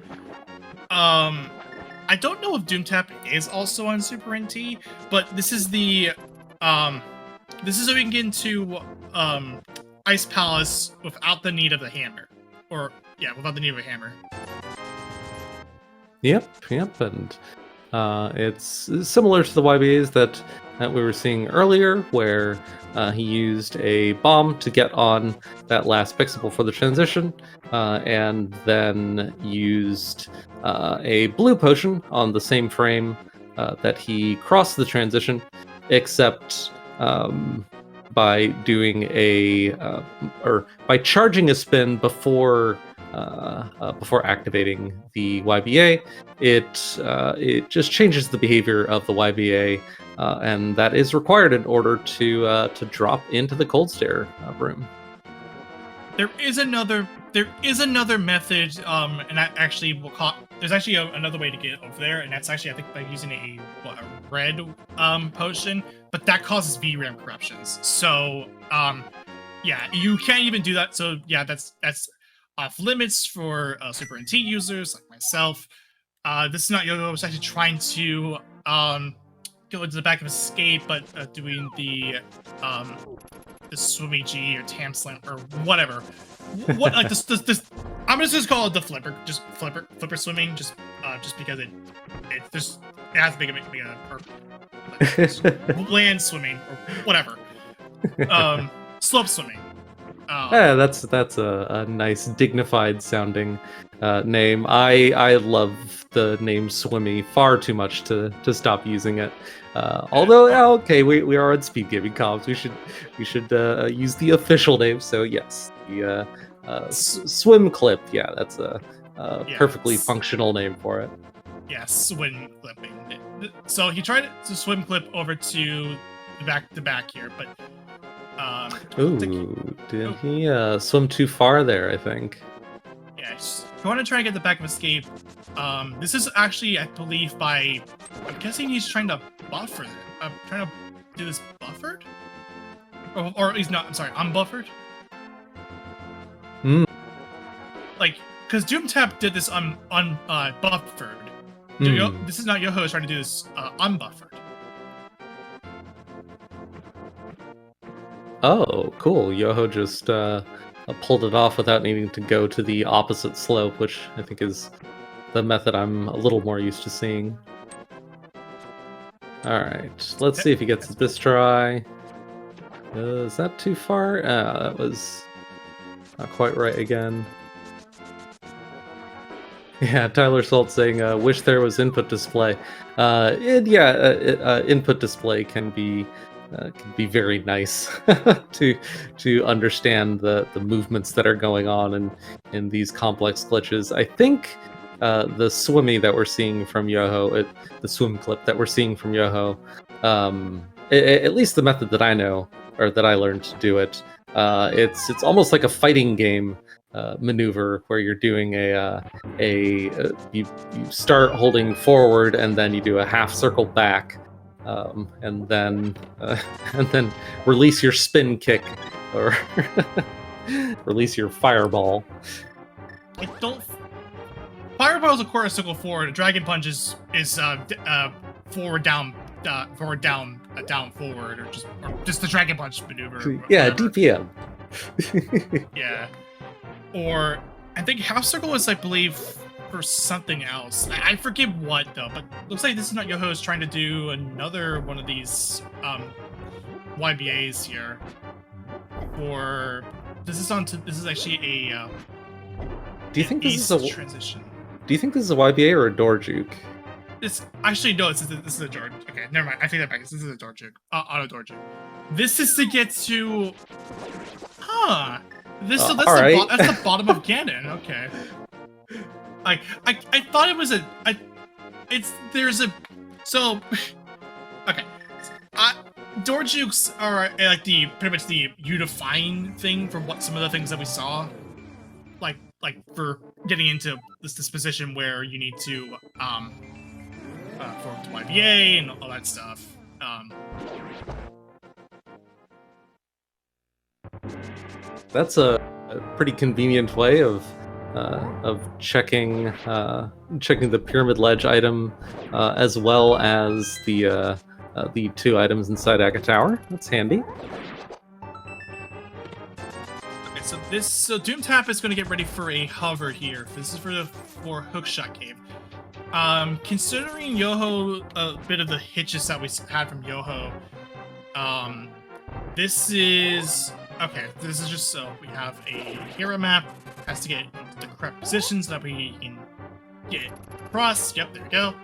I don't know if Doomtap is also on Super NT, but this is so we can get into Ice Palace without the need of the hammer. Without the need of a hammer. Yep, and it's similar to the YBAs that we were seeing earlier, where he used a bomb to get on that last pixel before the transition, and then used a blue potion on the same frame that he crossed the transition, except by doing by charging a spin before before activating the YBA, it just changes the behavior of the YBA, and that is required in order to drop into the cold stare room. There is another method, and that actually will call. There's actually another way to get over there, and that's actually, I think, by using a red potion, but that causes VRAM corruptions. So yeah, you can't even do that. So yeah, that's off limits for Super NT users like myself. Thisisnotyoho was actually trying to go into the back of Escape, but doing the Swimmy G or Tam Slam or whatever. What like this I'm just call it the flipper, just flipper swimming, just because it has to be a land swimming or whatever. Slope swimming. Yeah, that's a nice dignified sounding name. I love the name Swimmy far too much to stop using it. Although okay, we are on SpeedGaming comms. We should use the official name. So yes, the swim clip. Yeah, that's a perfectly functional name for it. Yeah, swim clipping. So he tried to swim clip over to the back here, but did he swim too far there? I think. Yeah, if you want to try and get the back of Escape, this is actually, I believe, I'm guessing he's trying to buffer it. Trying to do this buffered? Or he's not, I'm sorry, unbuffered? Like, because Doomtap did this buffered. Thisisnotyoho is trying to do this unbuffered. Oh, cool. Yoho just pulled it off without needing to go to the opposite slope, which I think is the method I'm a little more used to seeing. Alright, let's see if he gets it this try. Is that too far? That was not quite right again. Yeah, Tyler Salt saying, wish there was input display. Input display can be very nice to understand the movements that are going on in these complex glitches. I think the swimmy that we're seeing from Yoho, the swim clip that we're seeing from Yoho, at least the method that I know or that I learned to do it, it's almost like a fighting game maneuver where you're doing you start holding forward and then you do a half circle back. And then release your spin kick or release your fireball. Fireball is a quarter circle forward. Dragon punch is forward down down forward, or just the dragon punch maneuver. Yeah, DPM. Yeah, or I think half circle is, I believe, for something else. I forget what though, but looks like Thisisnotyoho is trying to do another one of these YBAs here. For this is actually a. Do you think this is a transition? Do you think this is a YBA or a door juke? This actually no. This is a door. Okay, never mind. I take that back. This is a door juke. Auto door juke. This is to get to. Huh. That's the bottom of Ganon. Okay. I thought it was okay. Door jukes are like pretty much the unifying thing for what some of the things that we saw, like for getting into this position where you need to for YBA and all that stuff. That's a pretty convenient way of checking the pyramid ledge item as well as the two items inside Aga Tower. That's handy. Okay, so Doomtap is going to get ready for a hover here. This is for Hookshot Cave. Considering Yoho, a bit of the hitches that we had from Yoho, this is just so we have a hero map, has to get into the correct position so that we can get it across. Yep, there we go.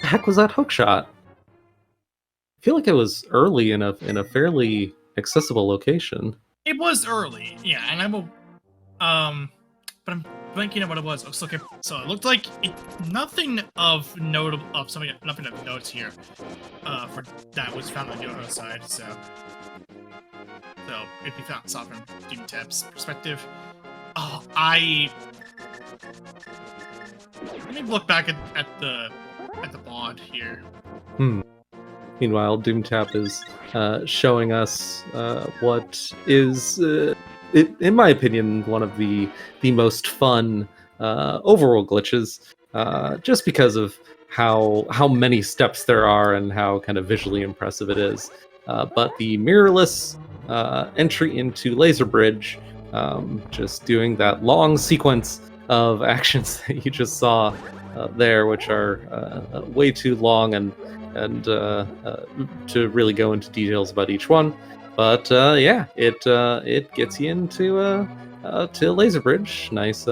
The heck was that hookshot? I feel like it was early in a fairly accessible location. It was early, yeah, and But I'm blanking on what it was. So, okay, so it looked like nothing of notable nothing of notes here. For that was found on the Yoho side. So if we saw from Doomtap's perspective, let me look back at the bod here. Meanwhile, Doomtap is showing us what is, in my opinion, one of the most fun overworld glitches, just because of how many steps there are and how kind of visually impressive it is. But the mirrorless entry into Laser Bridge, just doing that long sequence of actions that you just saw there, which are way too long and to really go into details about each one. But yeah, it gets you into to Laser Bridge. Nice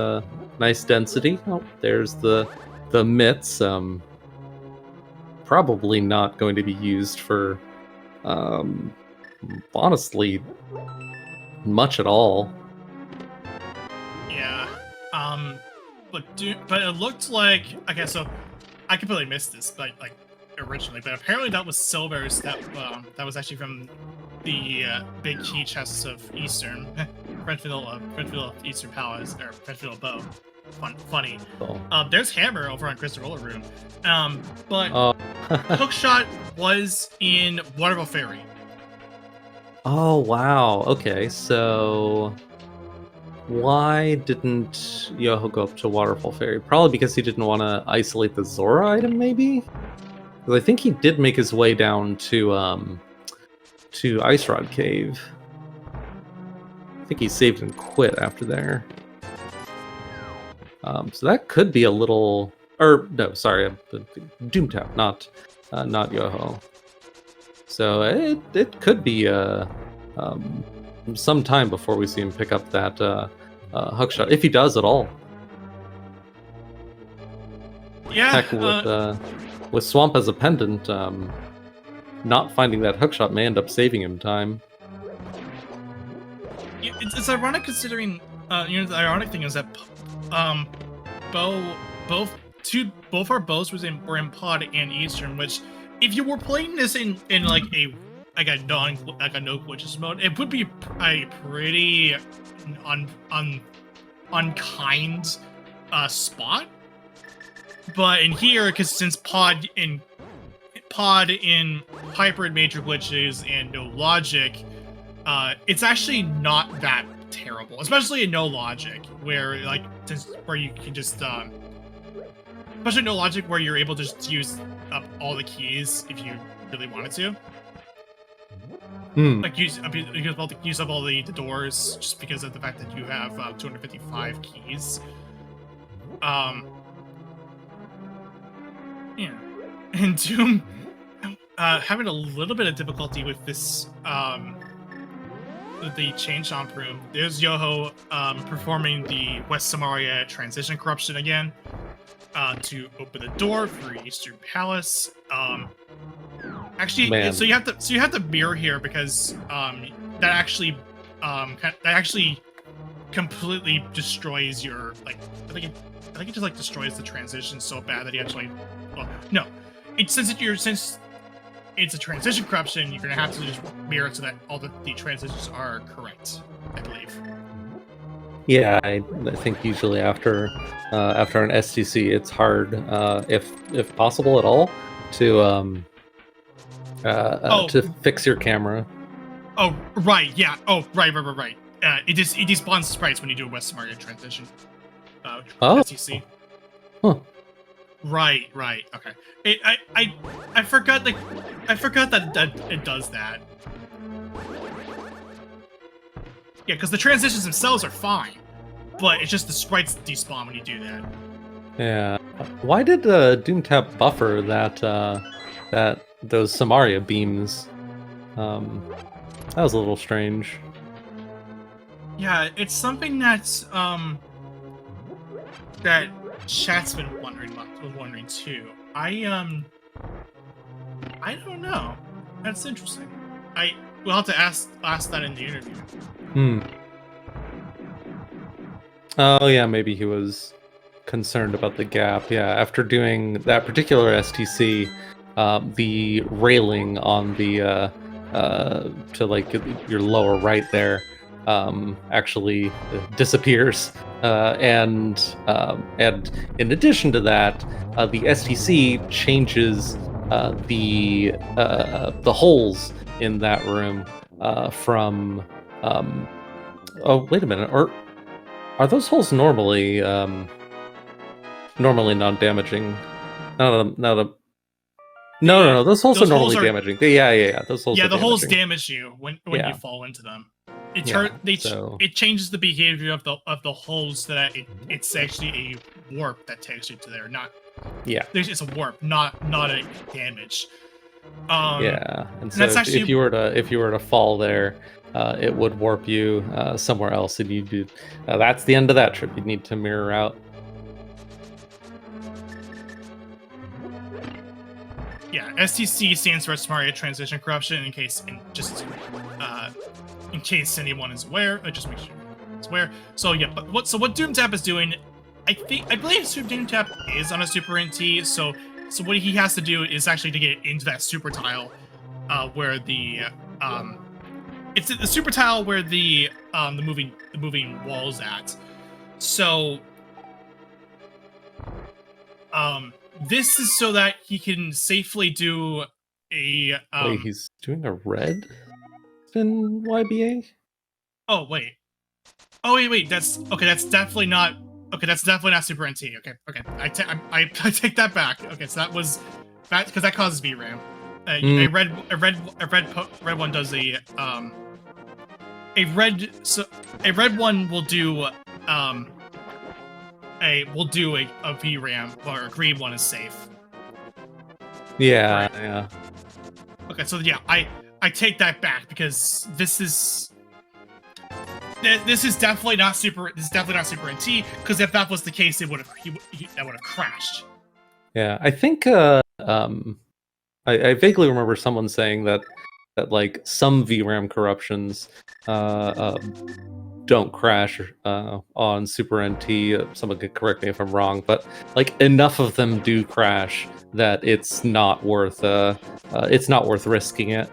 density. Oh, there's the mitts. Probably not going to be used for honestly much at all. Yeah. But it looked like, okay, so I completely missed this, like originally, but apparently that was Silver's that was actually from the big key chests of Eastern Frenchville Eastern Palace, or Frenchville Bow. Funny. Oh. There's Hammer over on Crystal Roller Room. But Hookshot was in Waterville Ferry. Oh wow. Okay, so why didn't Yoho go up to Waterfall Ferry? Probably because he didn't want to isolate the Zora item, maybe? Because I think he did make his way down to Ice Rod Cave. I think he saved and quit after there. So that could be a little, or no, sorry, Doomtap, not Yoho. So it could be some time before we see him pick up that hookshot, if he does at all. Yeah. Heck, with Swamp as a pendant, not finding that hookshot may end up saving him time. It's ironic considering, the ironic thing is that both our bows were in Pod and Eastern, which if you were playing this in like a no glitches mode, it would be a pretty unkind spot. But in here, because since Pod in hybrid major glitches and no logic, it's actually not that terrible, especially in no logic, where you can just especially no logic where you're able to just use up all the keys if you really wanted to. Like use up all the doors just because of the fact that you have 255 keys. Yeah, and Doom having a little bit of difficulty with this the chain jump room. There's Yoho performing the West Samaria transition corruption again to open the door for Eastern Palace. Actually, Man. so you have to mirror here because that actually completely destroys your I think it just destroys the transition so bad that he actually since it's a transition corruption, you're gonna have to just mirror so that all the transitions are correct, I believe. Yeah, I think usually after an STC, it's hard, if possible at all, to fix your camera. Oh right, yeah. Oh right. It despawns sprites when you do a West Samaria transition. STC. Huh. Right. Okay. I forgot that it does that. Yeah, because the transitions themselves are fine, but it's just the sprites despawn when you do that. Yeah. Why did Doomtap buffer those Samaria beams? That was a little strange. Yeah, it's something that's that chat's been wondering too. I don't know. That's interesting. We'll have to ask that in the interview. Oh yeah, maybe he was concerned about the gap. Yeah, after doing that particular STC, the railing on the to like your lower right there actually disappears, and in addition to that, the STC changes the holes in that room from oh wait a minute, are those holes normally non-damaging? No, no. Those holes are Those holes normally are damaging. Yeah. Those holes yeah. are The holes damaging. damage you when Yeah. you fall into them. Yeah, so- It changes the behavior of the holes so that it's actually a warp that takes you to there. Not Yeah. it's a warp, not a damage. Yeah, and so that's if you were to fall there, it would warp you somewhere else, and you do. That's the end of that trip. You need to mirror out. Yeah, STC stands for Smart Transition Corruption. In case anyone is aware, just make sure it's aware. So yeah, but what Doomtap is doing, I believe Doomtap is on a Super NT. So what he has to do is actually to get into that super tile, where the it's the super tile where the moving wall's at. So this is so that he can safely do a Wait, he's doing a red spin YBA? Oh wait. That's okay. That's definitely not. Okay, that's definitely not Super NT. Okay. I take that back. Okay, so that was that because that causes VRAM. A red one does a red one will do a VRAM, or a green one is safe. Yeah, Right. yeah. Okay, so yeah, I take that back because this is definitely not Super. This is definitely not Super NT. Because if that was the case, it would have that would have crashed. Yeah, I think I vaguely remember someone saying that like some VRAM corruptions don't crash on Super NT. Someone could correct me if I'm wrong, but like enough of them do crash that it's not worth risking it.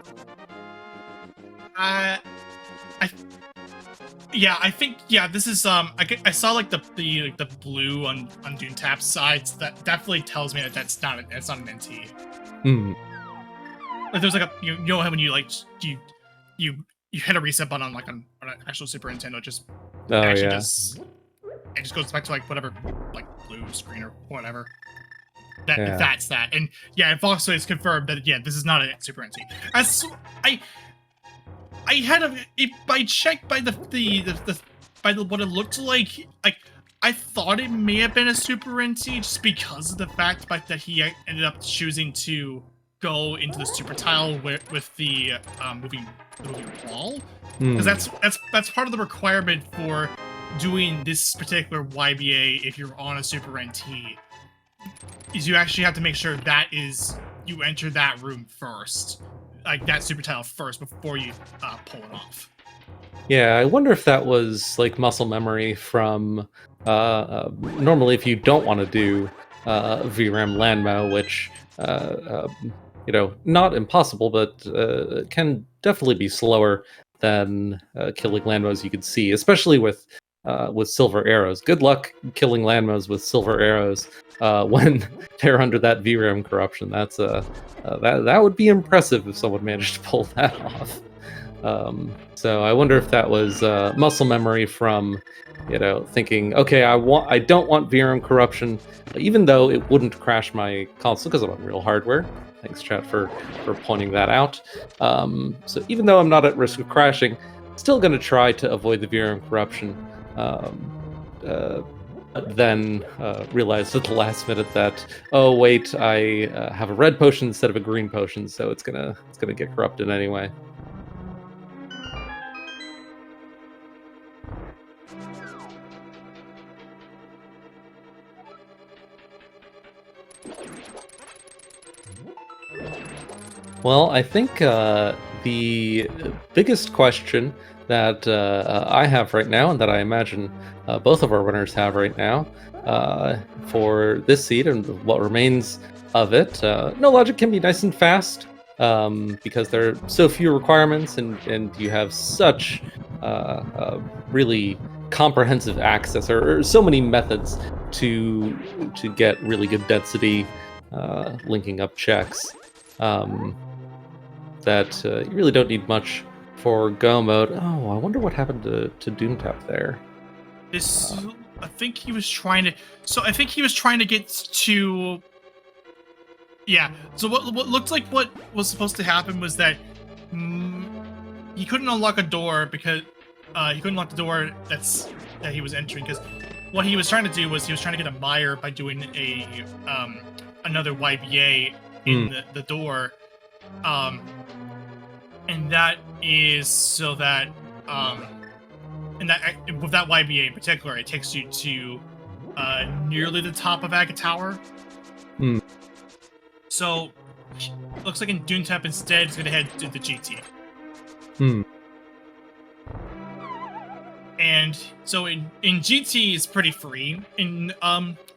I think this is I saw like the blue on Doomtap's side, so that definitely tells me that that's not an NT. Hmm. Like there's like a you know how when you like you hit a reset button on an actual Super Nintendo, just it just goes back to like whatever like blue screen or whatever. That's that. And yeah, it also is confirmed that this is not a Super NT. I had I checked by what it looked like. I thought it may have been a Super NT just because of the fact that he ended up choosing to go into the super tile with the moving wall, because that's part of the requirement for doing this particular YBA. If you're on a Super NT, is you actually have to make sure that you enter that room first, like that super tile first, before you pull it off. Yeah, I wonder if that was like muscle memory from normally if you don't want to do VRAM landmo, which not impossible, but can definitely be slower than killing landmos. You could see, especially with silver arrows. Good luck killing landmos with silver arrows when they're under that VRAM corruption. That's that would be impressive if someone managed to pull that off. So I wonder if that was muscle memory from thinking, okay, I don't want VRAM corruption, even though it wouldn't crash my console because I'm on real hardware. Thanks, chat, for pointing that out. So even though I'm not at risk of crashing, still going to try to avoid the VRAM corruption. Then realized at the last minute that, oh wait, I have a red potion instead of a green potion, so it's gonna get corrupted anyway. Well, I think the biggest question that I have right now, and that I imagine both of our runners have right now for this seed and what remains of it. No logic can be nice and fast because there are so few requirements, and you have such really comprehensive access, or so many methods to get really good density linking up checks that you really don't need much for go mode. Oh, I wonder what happened to Doomtap there. I think he was trying to. So I think he was trying to get to. Yeah. So what looked like what was supposed to happen was that he couldn't unlock a door because he couldn't unlock the door that he was entering, because what he was trying to do was he was trying to get a Meyer by doing a another YBA in the door, and that is so that and that with that YBA in particular, it takes you to nearly the top of Aga Tower. So looks like in Doomtap instead, it's gonna head to the GT. And so in GT it's pretty free. In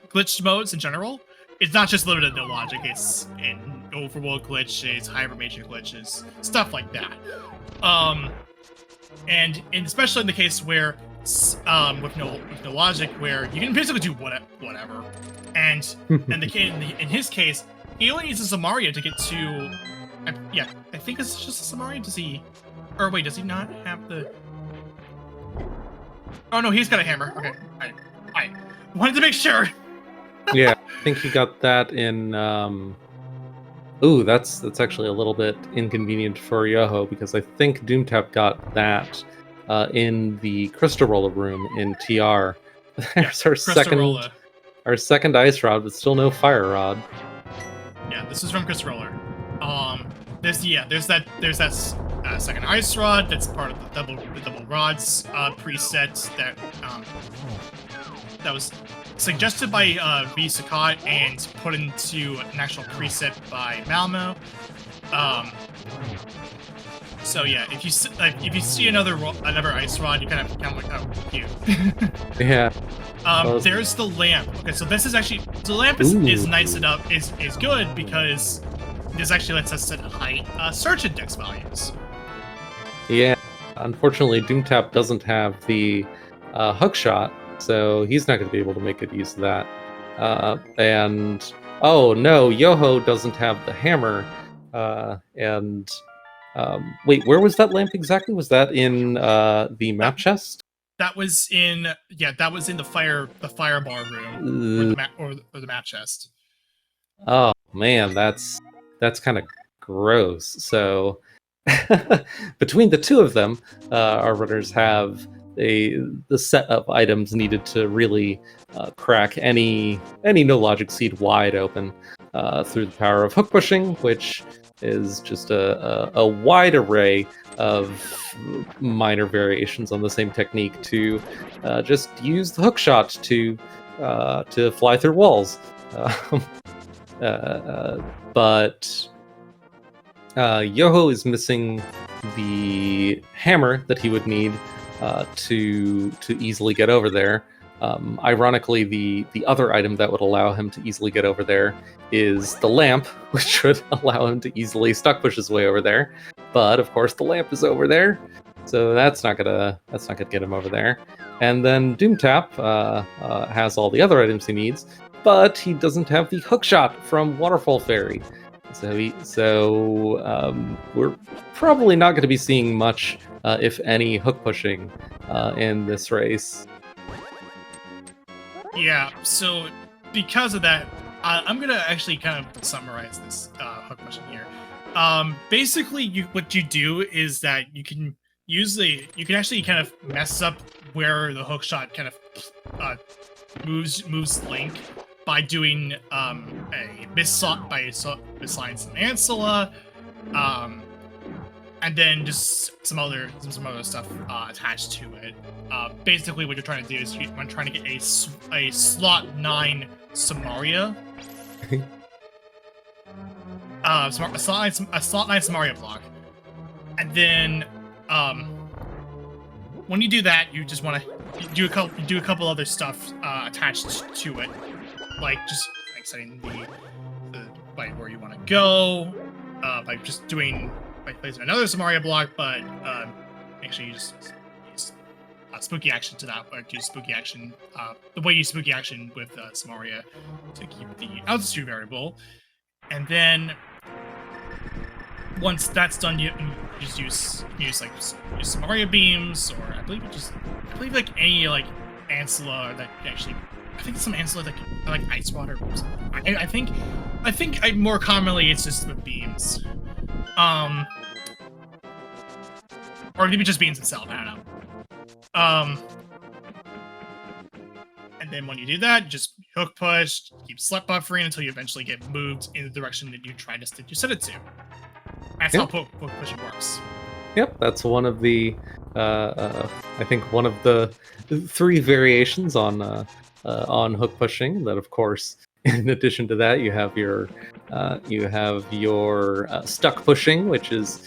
glitched modes in general, it's not just limited to no logic. It's in overworld glitches, hibernation glitches, stuff like that. And especially in the case where with no logic, where you can basically do whatever. And in his case, he only needs a Samaria to get to. I think it's just a Samaria. Does he? Or wait, does he not have the? Oh no, he's got a hammer. Okay, I wanted to make sure. Yeah, I think he got that in. Ooh, that's actually a little bit inconvenient for Yoho, because I think Doomtap got that in the Crystal Roller room in TR. There's our second ice rod, but still no fire rod. Yeah, this is from Crystal Roller. There's that second ice rod that's part of the double rods preset that was suggested by V Sakat and put into an actual preset by Malmo. So yeah, if you see another ice rod, you kind of like, oh, cute. Yeah. There's the lamp. Okay, so this is actually the lamp is nice enough, is good because this actually lets us set high search index values. Yeah. Unfortunately, Doomtap doesn't have the hookshot, so he's not going to be able to make good use of that. And oh no, Yoho doesn't have the hammer. Wait, where was that lamp exactly? Was that in the map chest? That was in the fire bar room or the map chest. Oh man, that's kind of gross. So between the two of them, our runners have the set of items needed to really crack any no logic seed wide open through the power of hook pushing, which is just a wide array of minor variations on the same technique to just use the hook shot to fly through walls. But Yoho is missing the hammer that he would need to easily get over there. Ironically, the other item that would allow him to easily get over there is the lamp, which would allow him to easily stuck push his way over there. But of course, the lamp is over there, so that's not gonna get him over there. And then Doomtap has all the other items he needs, but he doesn't have the hookshot from Waterfall Fairy. So we're probably not going to be seeing much, if any, hook pushing in this race. Yeah, so because of that, I'm going to actually kind of summarize this hook pushing here. Basically, what you do is that you can actually kind of mess up where the hook shot kind of moves Link by doing a misline some Ansela, and then just some other stuff attached to it. Basically, what you're trying to do is you're trying to get a slot 9 Samaria. A slot 9 Samaria block, and then when you do that, you just want to do a couple other stuff attached to it, like just like setting the like where you want to go, by placing another Samaria block, but make sure you just use spooky action to that, or do spooky action the way you spooky action with Samaria to keep the altitude variable, and then once that's done, you just use Samaria beams, or I believe like any like Ancilla that actually, I think some Ancilla that like ice water. I think more commonly it's just the beams, or maybe just beams itself. I don't know. And then when you do that, just hook push, keep slip buffering until you eventually get moved in the direction that you set it to. That's how hook pushing works. Yep, that's one of the, I think one of the 3 variations on hook pushing. That, of course, in addition to that, you have your stuck pushing, which is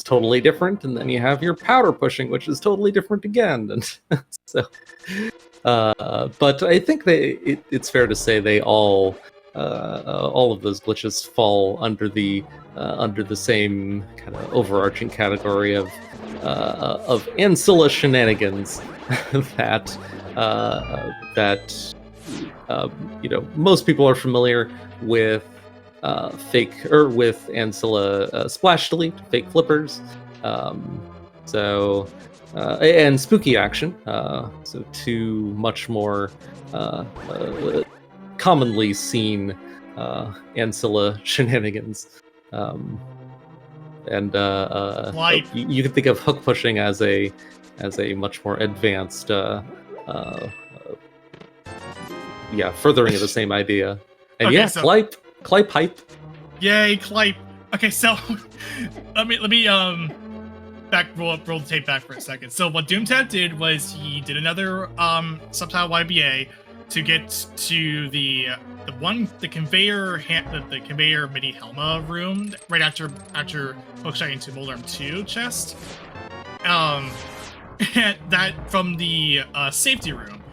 totally different, and then you have your powder pushing, which is totally different again. And so, but I think it's fair to say they all of those glitches fall under the same kind of overarching category of Ancilla shenanigans that most people are familiar with, with Ancilla splash delete, fake flippers, and spooky action, so 2 much more commonly seen Ancilla shenanigans. And you can think of hook pushing as a much more advanced furthering of the same idea. And okay, Clipe hype. Yay, Clipe. Okay, so let me roll the tape back for a second. So what Doomtap did was he did another subtile YBA to get to the conveyor mini Helma room right after hookshotting into Moldarm 2 chest. And that from the safety room.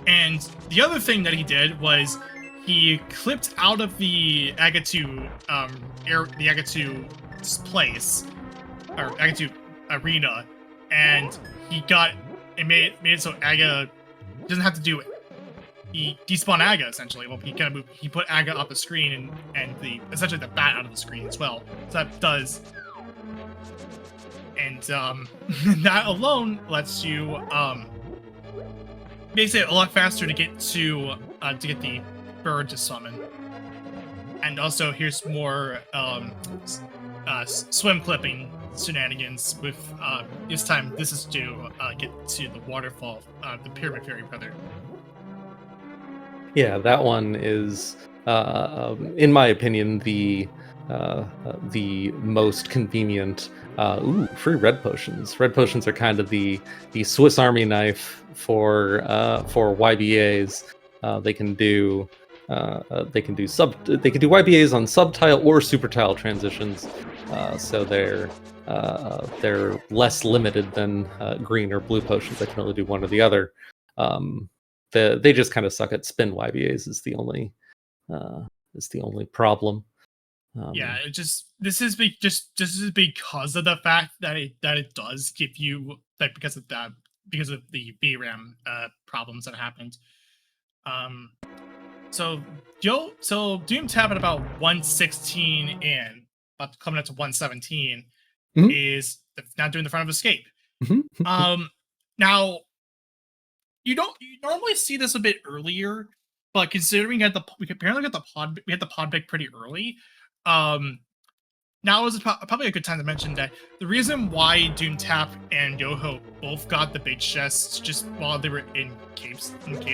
And the other thing that he did was he clipped out of the Agatu place, or Agatu arena, and he made it so Aga doesn't have to do it. He despawned Aga essentially. Well, he put Aga off the screen and essentially the bat out of the screen as well. So that does, and that alone lets you makes it a lot faster to get to get the bird to summon. And also here's more swim clipping shenanigans with this time. This is to get to the waterfall, the pyramid fairy brother. Yeah, that one is, in my opinion, the most convenient. Free red potions. Red potions are kind of the Swiss Army knife for YBAs. They can do YBAs on subtile or super tile transitions, so they're less limited than green or blue potions. They can only do one or the other. They just kind of suck at spin YBAs is the only problem. Yeah, this is because of the fact that it does give you because of the VRAM problems that happened. So Doomtap at about 116 in, about coming up to 117, is now doing the front of escape. Now you normally see this a bit earlier, but considering we apparently got the pod pick pretty early. Now is probably a good time to mention that the reason why Doomtap and Yoho both got the big chests just while they were in cave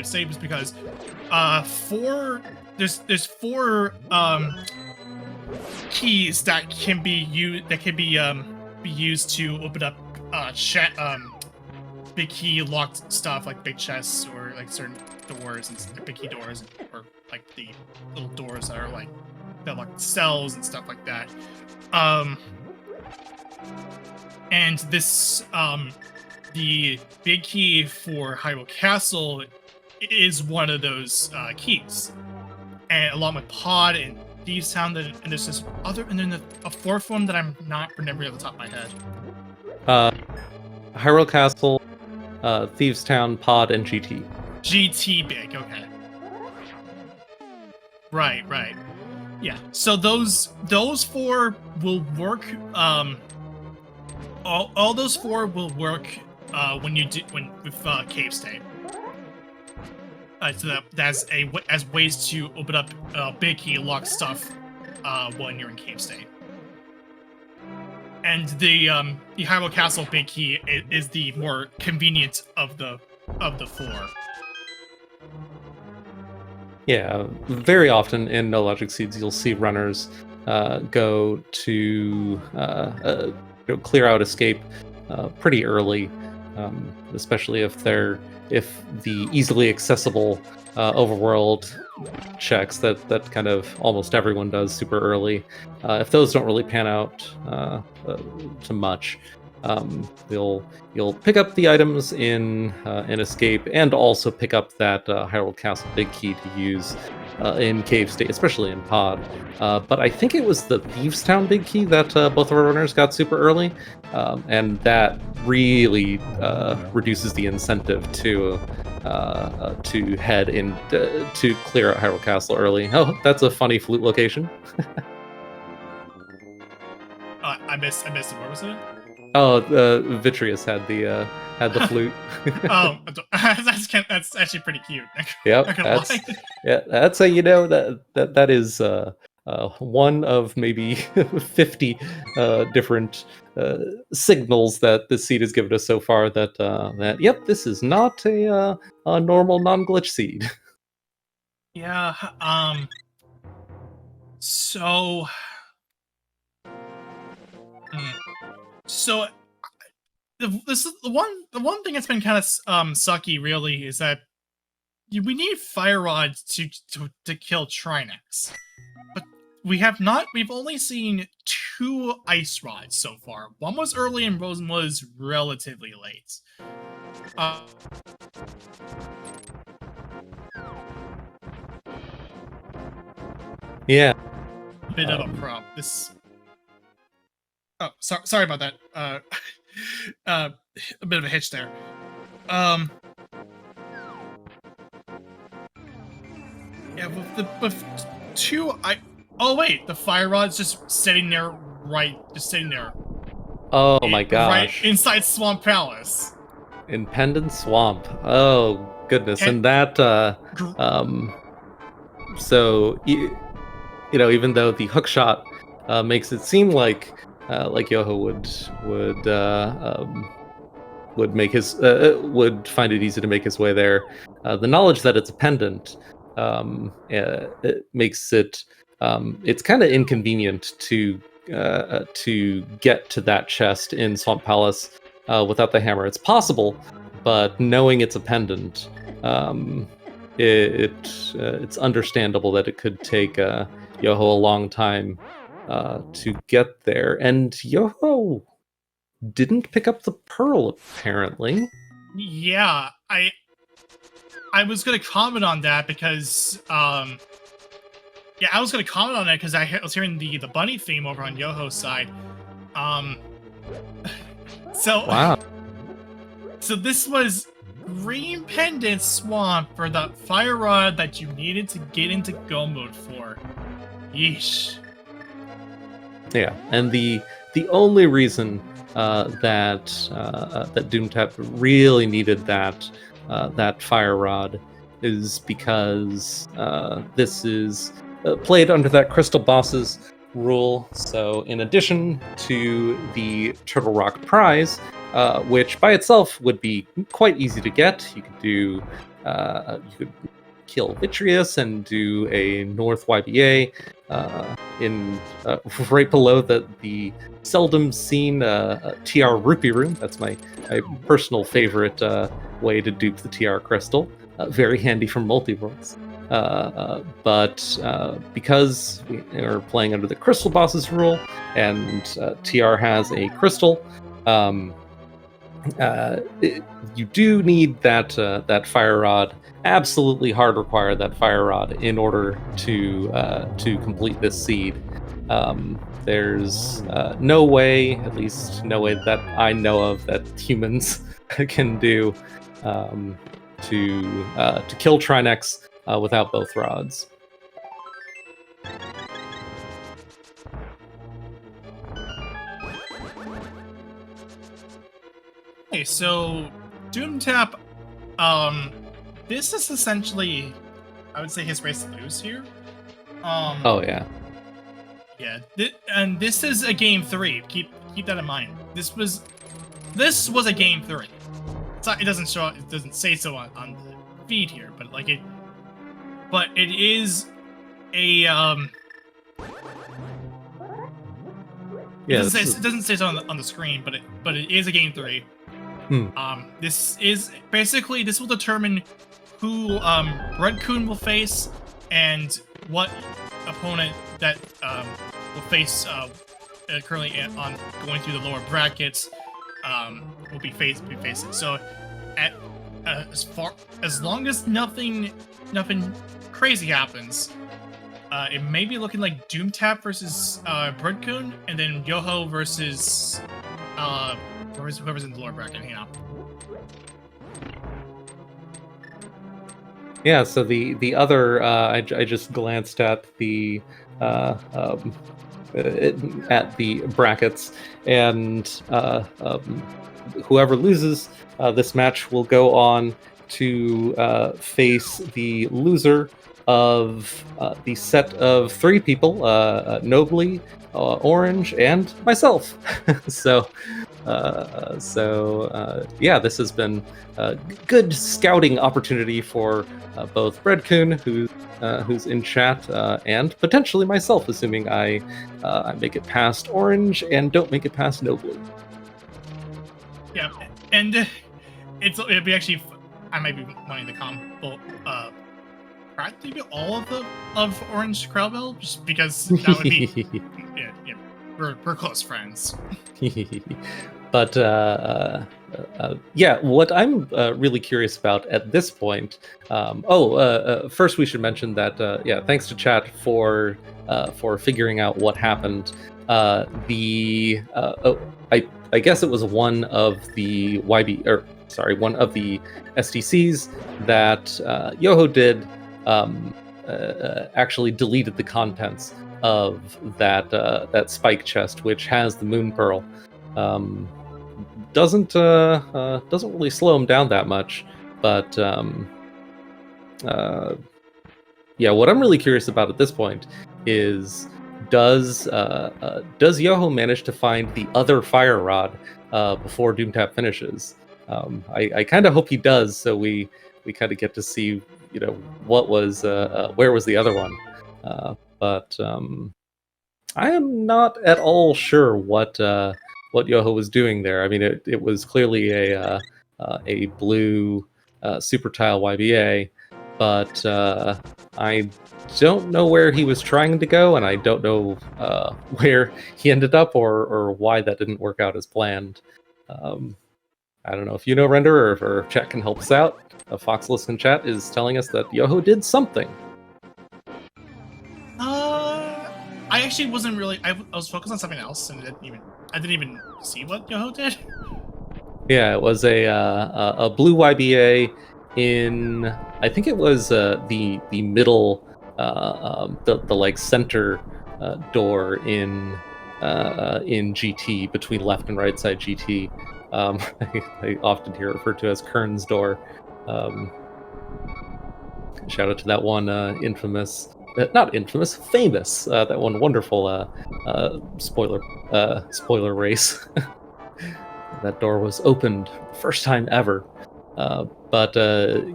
state was because there's 4 keys that can be used to open up big key locked stuff, like big chests or like certain doors and big key doors, or like the little doors that are like cells and stuff like that. And this the big key for Hyrule Castle is one of those keys, and along with Pod and Thieves Town, and there's this other, and then a fourth one that I'm not remembering off the top of my head. Hyrule Castle, Thieves Town, Pod, and GT. GT big, okay. Right. Yeah. So those four will work. All those four will work with Cave State. So that's as ways to open up big key lock stuff when you're in Cave State. And the Hyrule Castle big key is the more convenient of the four. Yeah, very often in No Logic Seeds, you'll see runners go to clear out escape pretty early, especially if the easily accessible overworld checks that kind of almost everyone does super early. If those don't really pan out to much, you'll pick up the items in escape, and also pick up that Hyrule Castle big key to use in Cave State, especially in Pod. But I think it was the Thieves Town big key that both of our runners got super early, and that really reduces the incentive to head in to clear out Hyrule Castle early. Oh, that's a funny flute location. I missed it. Where was it? Oh, Vitreous had the flute. Oh, that's actually pretty cute. Yep, that's how you know that is one of maybe 50 different signals that this seed has given us so far that yep, this is not a normal non-glitch seed. Yeah. So. So, this is the one thing that's been kind of sucky, really, is that we need fire rods to kill Trinex, but we've only seen 2 ice rods so far. One was early and one was relatively late. Yeah. Bit of a prop. Oh, sorry about that. A bit of a hitch there. Yeah, with 2, oh wait, the fire rod's just sitting there, Oh my gosh! Right inside Swamp Palace. In Pendant Swamp. Oh goodness, and that so even though the hook shot makes it seem like Yoho would find it easy to make his way there. The knowledge that it's a pendant it makes it it's kind of inconvenient to get to that chest in Swamp Palace without the hammer. It's possible, but knowing it's a pendant, it's understandable that it could take Yoho a long time to get there, and Yoho didn't pick up the pearl, apparently. Yeah, I was gonna comment on that because I was hearing the bunny theme over on Yoho's side. So wow. So this was Green Pendant Swamp for the fire rod that you needed to get into go mode for. Yeesh. Yeah, and the only reason that Doomtap really needed that fire rod is because this is played under that Crystal Boss's rule. So in addition to the Turtle Rock prize, which by itself would be quite easy to get, you could kill Vitreous and do a North YBA right below the seldom seen TR Rupee Room. That's my personal favorite way to dupe the TR crystal. Very handy for multi-worlds. But because we are playing under the Crystal Boss's rule, and TR has a crystal, you do need that fire rod. Absolutely hard require that fire rod in order to complete this seed. There's no way, at least no way that I know of, that humans can do to kill Trinex without both rods. Okay, so Doomtap, this is essentially, I would say, his race to lose here. Oh yeah. Yeah, and this is a game 3. Keep that in mind. This was a game 3. It doesn't show. It doesn't say so on the feed here, but it is a Yeah, it doesn't say so on the screen, but it is a game 3. This will determine who Redcoon will face and what opponent that will face currently on going through the lower brackets will be facing. So as long as nothing crazy happens, it may be looking like Doomtap versus Redcoon, and then Yoho versus whoever's in the lower bracket. Hang on. Yeah, so the other I just glanced at the brackets, and whoever loses this match will go on to face the loser of the set of 3 people, Nobly, Orange, and myself. Yeah, this has been a good scouting opportunity for both Redcoon, who's in chat, and potentially myself, assuming I make it past Orange and don't make it past Nobly. Yeah, and it'll be actually, I might be wanting to combo practically all of Orange Krellbell, just because that would be yeah, we're close friends. But yeah, what I'm really curious about at this point. First we should mention that yeah, thanks to chat for figuring out what happened. I guess it was one of the one of the SDCs that Yoho did. Actually deleted the contents of that spike chest, which has the moon pearl. Doesn't really slow him down that much, but yeah, what I'm really curious about at this point is does Yoho manage to find the other fire rod before Doomtap finishes? I kind of hope he does, so we kind of get to see, what was where was the other one. But I am not at all sure what Yoho was doing there. I mean, it was clearly a blue super tile YBA, but I don't know where he was trying to go, and I don't know where he ended up or why that didn't work out as planned. I don't know if you know, Render, or if chat can help us out. Foxless in chat is telling us that Yoho did something. I actually wasn't really. I was focused on something else, and I didn't even see what Yoho did. Yeah, it was a blue YBA in, I think it was the middle, the like center door in GT, between left and right side GT. I often hear it referred to as Kern's door. Shout out to that one famous, that one wonderful spoiler race. That door was opened first time ever. But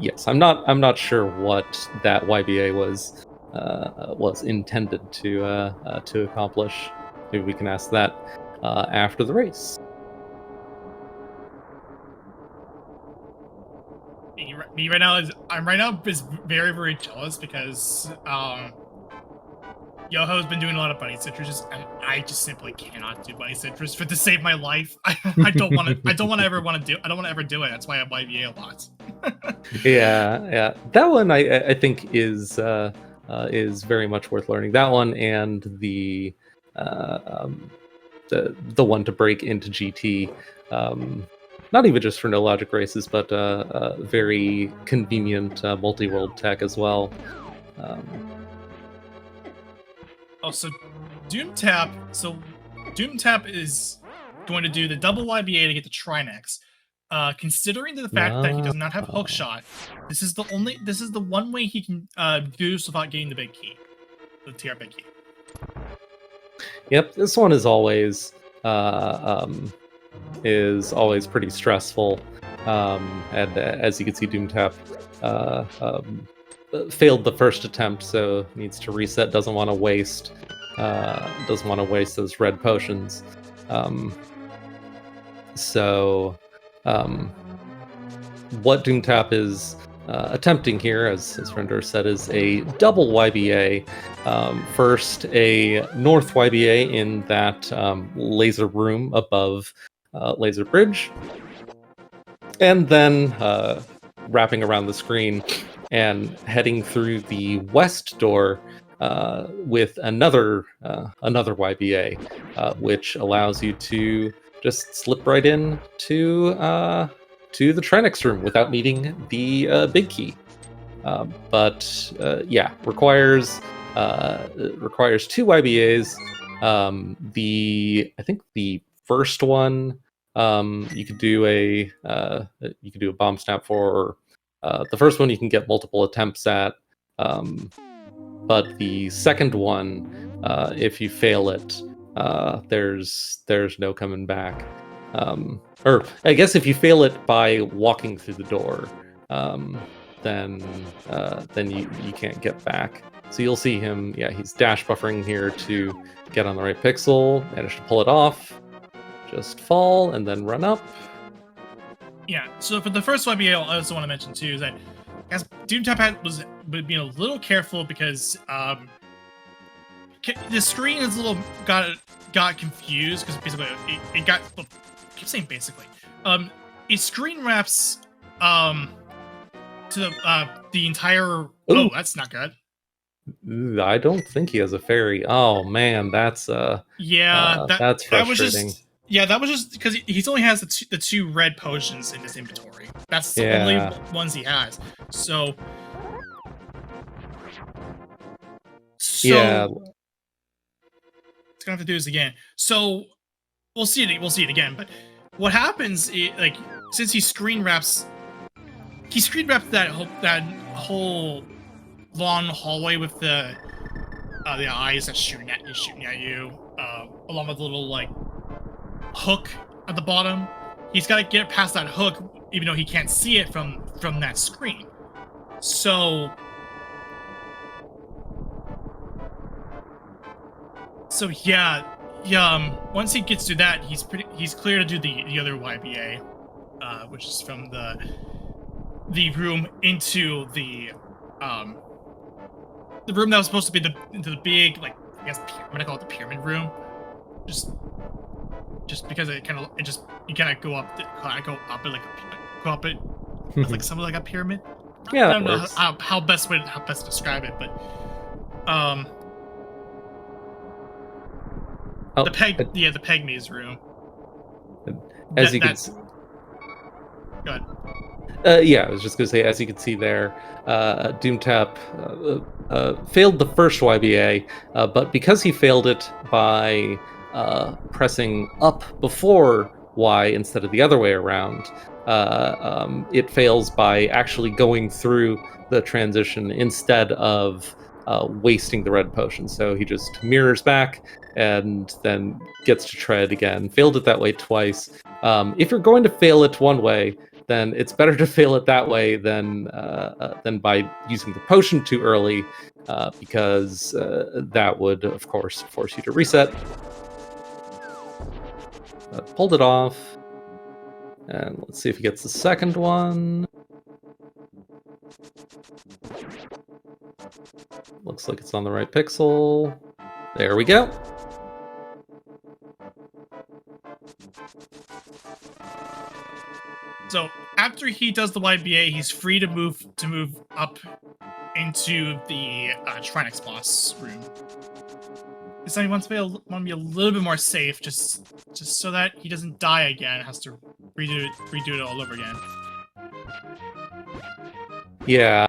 yes, I'm not sure what that YBA was intended to accomplish. Maybe we can ask that after the race. I'm right now is very, very jealous because Yoho's been doing a lot of bunny citruses, and I just simply cannot do bunny citrus to save my life. I don't want to. I don't want to ever want to do. I don't want to ever do it. That's why I YBA a lot. Yeah. That one I think is very much worth learning. That one and the one to break into GT. Not even just for no logic races, but very convenient multi-world tech as well. Also, Doomtap. So, Doomtap is going to do the double YBA to get the Trinex. Considering the fact that he does not have hookshot, this is the one way he can do this without getting the big key, the TR big key. Yep, this one is always pretty stressful, and as you can see, Doomtap failed the first attempt, so needs to reset. Doesn't want to waste those red potions. What Doomtap is attempting here, as Render said, is a double YBA. First, a north YBA in that laser room above Laser Bridge, and then wrapping around the screen and heading through the west door with another YBA, which allows you to just slip right in to the Trinex room without needing the big key. Yeah, requires 2 YBAs. I think the first one you could do a bomb snap for. The first one you can get multiple attempts at, but the second one, if you fail it, there's no coming back. Or I guess if you fail it by walking through the door, then you can't get back. So you'll see him. Yeah, he's dash buffering here to get on the right pixel. Manage to pull it off. Just fall and then run up. Yeah, so for the first YBA, I also want to mention too is that as Doomtap was being a little careful because the screen is a little got confused because basically it got. Well, I keep saying basically. It screen wraps to the entire. Ooh. Oh, that's not good. I don't think he has a fairy. Oh man, that's yeah, that's frustrating. That was just because he only has the 2 red potions in his inventory. That's the only ones he has. So yeah, it's gonna have to do this again. So we'll see it again. But what happens? Like since he screen wraps that whole long hallway with the eyes that's shooting at you, along with a little like hook at the bottom. He's got to get past that hook, even though he can't see it from that screen. So yeah. Once he gets to that, he's clear to do the other YBA, which is from the room into the room that was supposed to be into the big, like, I guess I'm gonna call it the pyramid room, just because you kind of go up it with like something like a pyramid. Yeah, I don't know how best to describe it, but the peg maze room. As you can see. Go ahead. Yeah, I was just going to say, as you can see there, Doomtap failed the first YBA, but because he failed it by pressing up before Y instead of the other way around, it fails by actually going through the transition instead of wasting the red potion. So he just mirrors back and then gets to try it again. Failed it that way twice. If you're going to fail it one way, then it's better to fail it that way than by using the potion too early, because that would, of course, force you to reset. Pulled it off, and let's see if he gets the second one. Looks like it's on the right pixel. There we go. So after he does the YBA, he's free to move up into the Trinix boss room. This time he wants to be a little bit more safe, just so that he doesn't die again. Has to redo it all over again. Yeah,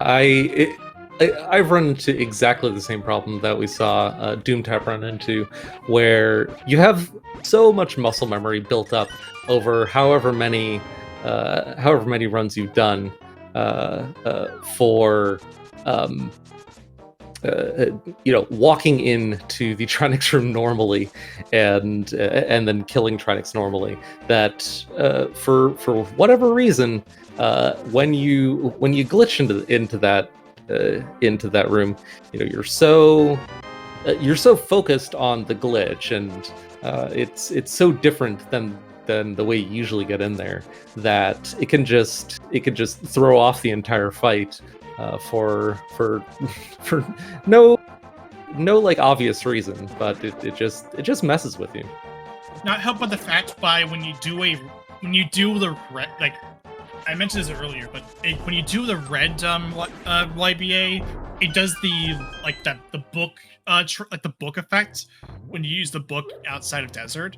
I've run into exactly the same problem that we saw Doomtap run into, where you have so much muscle memory built up over however many runs you've done for walking into the Trinix room normally and then killing Trinix normally, that for whatever reason, when you glitch into that room, you're so focused on the glitch, and it's so different than the way you usually get in there, that it can just throw off the entire fight for no like obvious reason, but it just messes with you. Not helped by the fact by when you do the red, like I mentioned this earlier, but when you do the red YBA, it does the book like the book effect when you use the book outside of desert,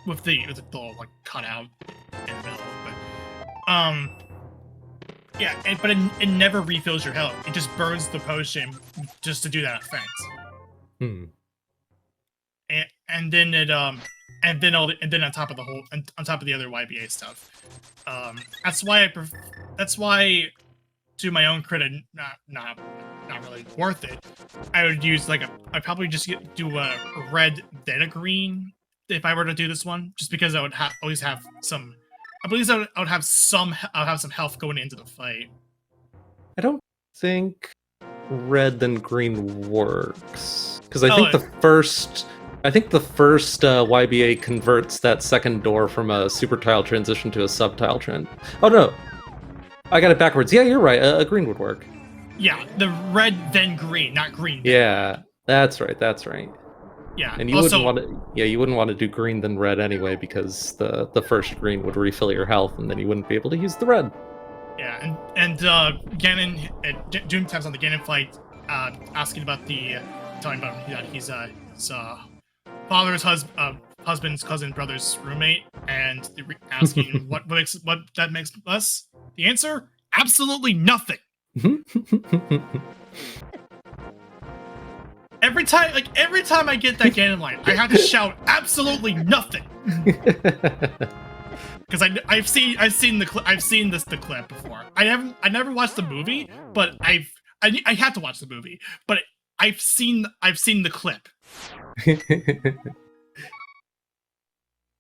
with the like cutout in the middle, but yeah, but it never refills your health. It just burns the potion just to do that effect. And then it and then on top of the other YBA stuff. That's why to my own credit, not really worth it. I would use I'd probably just do a red then a green if I were to do this one, just because I would always have some. I believe I would have some health going into the fight. I don't think red then green works, because I think the first YBA converts that second door from a super tile transition to a subtile trend. Oh no, I got it backwards. Yeah, you're right. A green would work. Yeah, the red then green, not green. Yeah, that's right. That's right. Yeah, and you wouldn't want to do green then red anyway, because the first green would refill your health, and then you wouldn't be able to use the red. Yeah, and Ganon, Doomtap's on the Ganon fight, asking about telling about that he's his father's husband's cousin brother's roommate, and asking what that makes us. The answer: absolutely nothing. Every time I get that Ganon line, I have to shout absolutely nothing. Because I've seen the clip before. I never watched the movie, but I had to watch the movie. But I've seen the clip.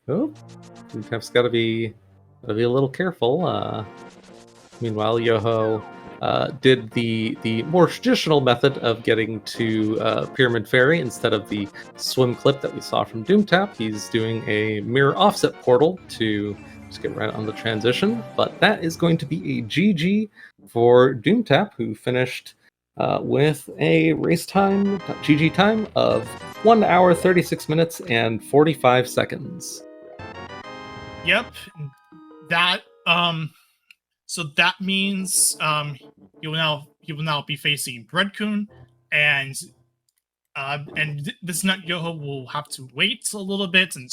Oh, Doomtap's got to be a little careful. Meanwhile, Yoho did the more traditional method of getting to Pyramid Fairy instead of the swim clip that we saw from Doomtap. He's doing a mirror offset portal to just get right on the transition, but that is going to be a GG for Doomtap, who finished with a race time, GG time, of 1 hour, 36 minutes, and 45 seconds. Yep. That, so that means you will now be facing Breadcoon, and Thisisnotyoho will have to wait a little bit and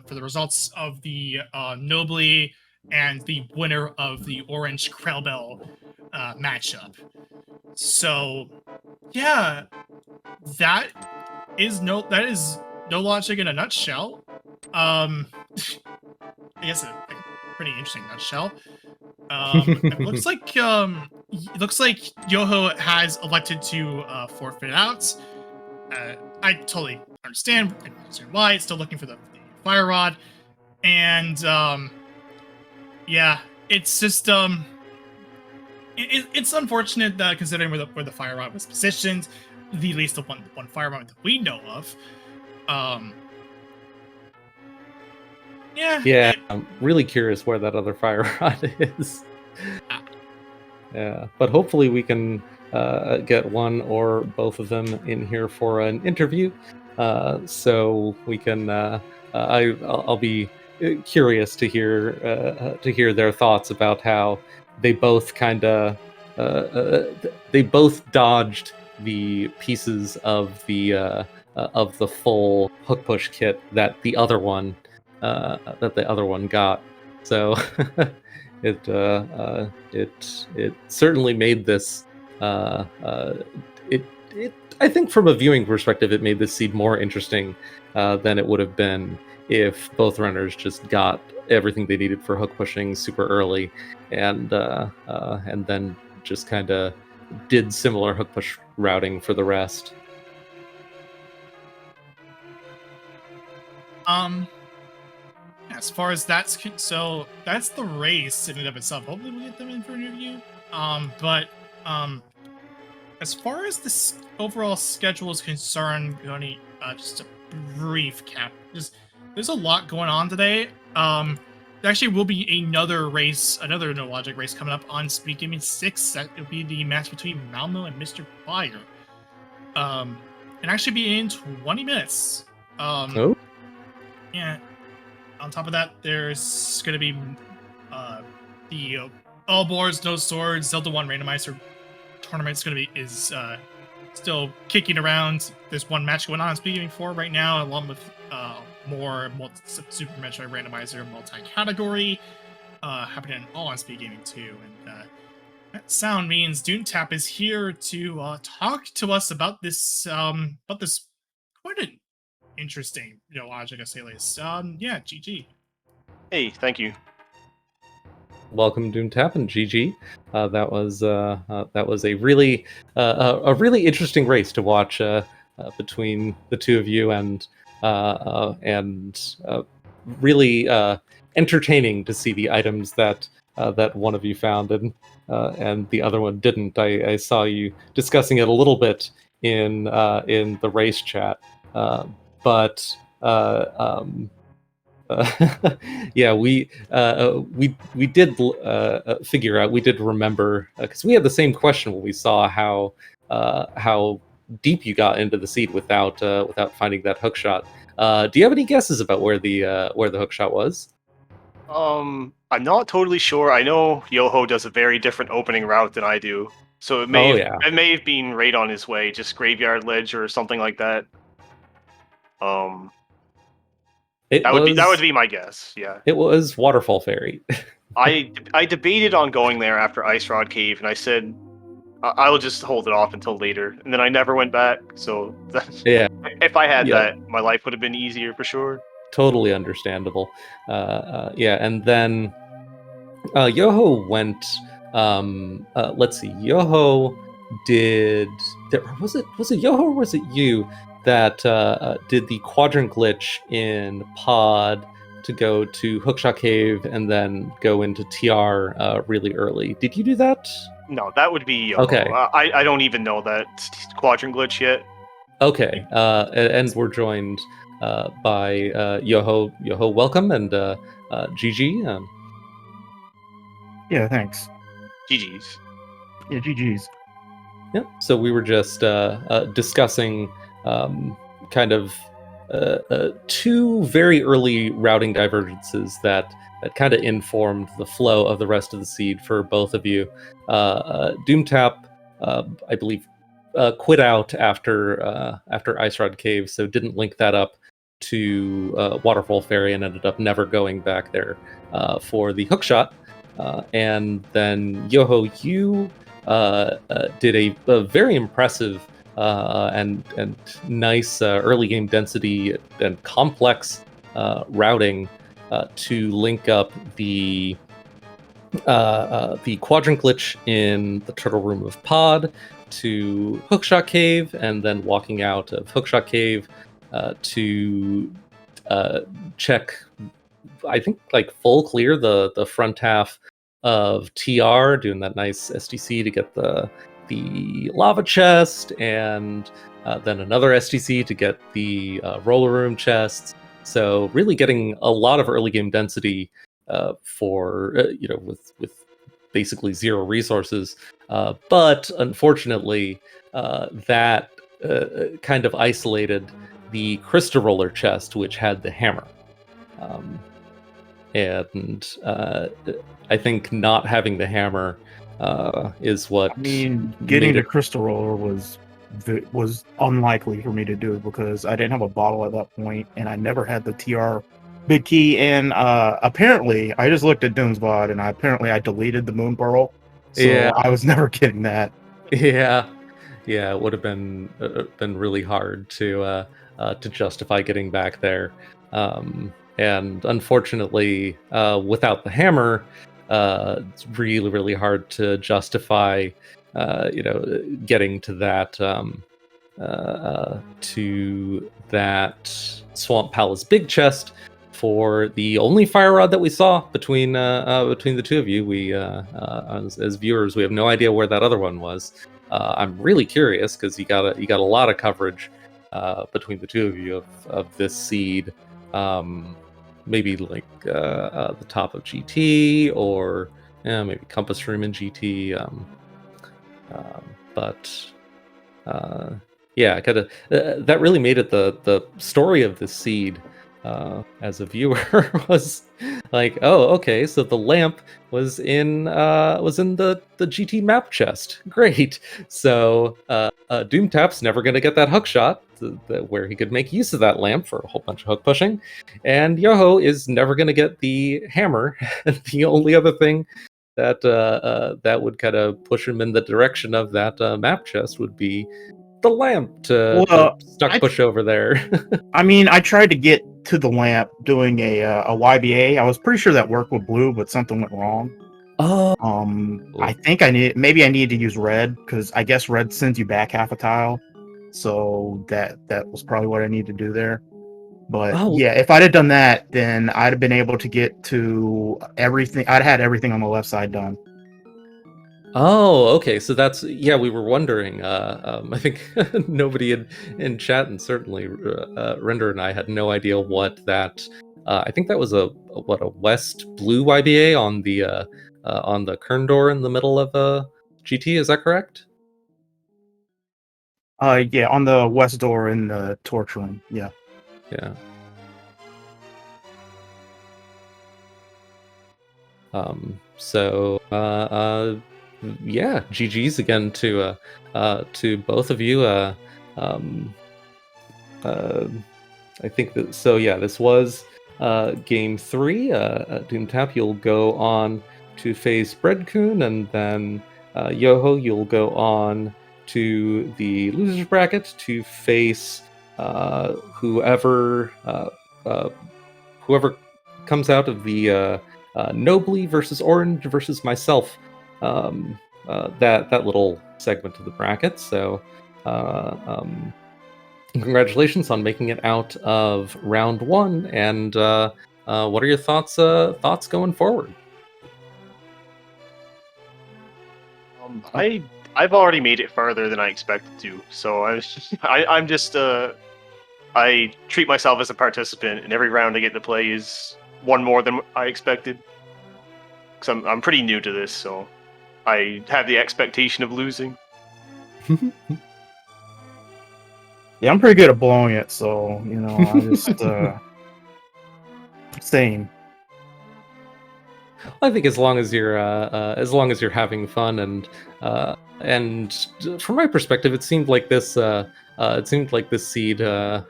for the results of the Nobly and the winner of the Orange Krellbell matchup. So yeah, that is no logic in a nutshell. I guess a pretty interesting nutshell. It looks like Yoho has elected to forfeit out. I totally understand why. It's still looking for the fire rod, and yeah, it's just it's unfortunate that considering where the fire rod was positioned, at least the one fire rod that we know of. Yeah, I'm really curious where that other fire rod is. Yeah, but hopefully we can get one or both of them in here for an interview, so we can. I'll be curious to hear their thoughts about how they both kind of they both dodged the pieces of the full hook push kit that the other one got. So it certainly made this it I think from a viewing perspective it made this seed more interesting than it would have been if both runners just got everything they needed for hook pushing super early and then just kind of did similar hook push routing for the rest. As far as so that's the race in and of itself. Hopefully we'll get them in for an interview. But as far as this overall schedule is concerned, Goni, just a brief cap. There's a lot going on today. There actually will be another race, another No Logic race coming up on SpeedGaming 6. That will be the match between Malmo and Mr. Fire. And actually be in 20 minutes. Oh? Yeah. On top of that, there's going to be the All Boards, No Swords, Zelda 1 Randomizer tournament is still kicking around. There's one match going on SpeedGaming 4 right now, along with more Super Metro Randomizer multi-category happening all on SpeedGaming 2. And that sound means Doomtap is here to talk to us about this quite an interesting logic, Asalius. Yeah, GG. Hey, thank you. Welcome, Doomtap and GG. That was a really interesting race to watch between the two of you, and really entertaining to see the items that one of you found and the other one didn't. I saw you discussing it a little bit in the race chat, but. Yeah, we did figure out. We did remember because we had the same question when we saw how deep you got into the seed without finding that hook shot. Do you have any guesses about where the hook shot was? I'm not totally sure. I know Yoho does a very different opening route than I do, so it may have been right on his way, just Graveyard Ledge or something like that. That would be my guess. Yeah. It was Waterfall Fairy. I debated on going there after Ice Rod Cave, and I said I will just hold it off until later, and then I never went back. So yeah, if I had that, my life would have been easier for sure. Totally understandable. Yeah, and then Yoho went. Let's see. Yoho did. Was it Yoho or was it you that did the quadrant glitch in Pod to go to Hookshot Cave and then go into TR really early? Did you do that? No, that would be Yoho. Okay. I don't even know that quadrant glitch yet. Okay. And we're joined by Yoho. Yoho, welcome, and GG. Yeah, thanks. GG's. Yeah, GG's. Yep. So we were just discussing kind of two very early routing divergences that kind of informed the flow of the rest of the seed for both of you. Doomtap, I believe, quit out after Ice Rod Cave, so didn't link that up to Waterfall Fairy and ended up never going back there for the hookshot. And then Yoho, you did a very impressive and nice early game density and complex routing to link up the quadrant glitch in the Turtle Room of Pod to Hookshot Cave, and then walking out of Hookshot Cave to check, I think, like full clear the front half of TR, doing that nice STC to get the lava chest, and then another STC to get the roller room chests. So really getting a lot of early game density for with basically zero resources. But unfortunately, that kind of isolated the crystal roller chest, which had the hammer. And I think not having the hammer is what. I mean, getting the crystal roller was unlikely for me to do because I didn't have a bottle at that point, and I never had the TR big key. And apparently, I just looked at Doom's VOD, and I deleted the Moon Pearl, so Yeah. I was never getting that. Yeah, it would have been really hard to justify getting back there. And unfortunately, without the hammer, it's really, really hard to justify, getting to that Swamp Palace big chest for the only fire rod that we saw between the two of you. We, as viewers, we have no idea where that other one was. I'm really curious because you got a lot of coverage between the two of you of this seed. Maybe like the top of GT or maybe Compass Room in GT. Yeah, kind of that really made it the story of this seed. As a viewer, was like, oh, okay, so the lamp was in the GT map chest. Great. So Doomtap's never going to get that hook shot where he could make use of that lamp for a whole bunch of hook pushing, and Yoho is never going to get the hammer. The only other thing that that would kind of push him in the direction of that map chest would be the lamp to push over there. I mean, I tried to get to the lamp doing a YBA. I was pretty sure that worked with blue, but something went wrong. Oh. I think I needed to use red because I guess red sends you back half a tile. So that was probably what I needed to do there. But yeah, if I'd have done that, then I'd have been able to get to everything. I'd had everything on the left side done. Oh, okay. So that's, yeah, we were wondering. I think nobody in chat, and certainly Render and I, had no idea what that. I think that was a west blue YBA on the Kern door in the middle of GT. Is that correct? Yeah, on the west door in the torch room. Yeah. Yeah. So yeah, GG's again to both of you. I think that, so yeah, this was game 3. Doomtap, you'll go on to face Breadcoon, and then Yoho, you'll go on to the losers bracket to face whoever comes out of the Nobly versus Orange versus myself, that little segment of the bracket. So congratulations on making it out of round 1, and what are your thoughts going forward? I've already made it farther than I expected to, so I'm just I treat myself as a participant, and every round I get to play is one more than I expected. Because I'm pretty new to this, so I have the expectation of losing. Yeah, I'm pretty good at blowing it, so I just same. I think as long as you're having fun, and from my perspective, it seemed like this seed. I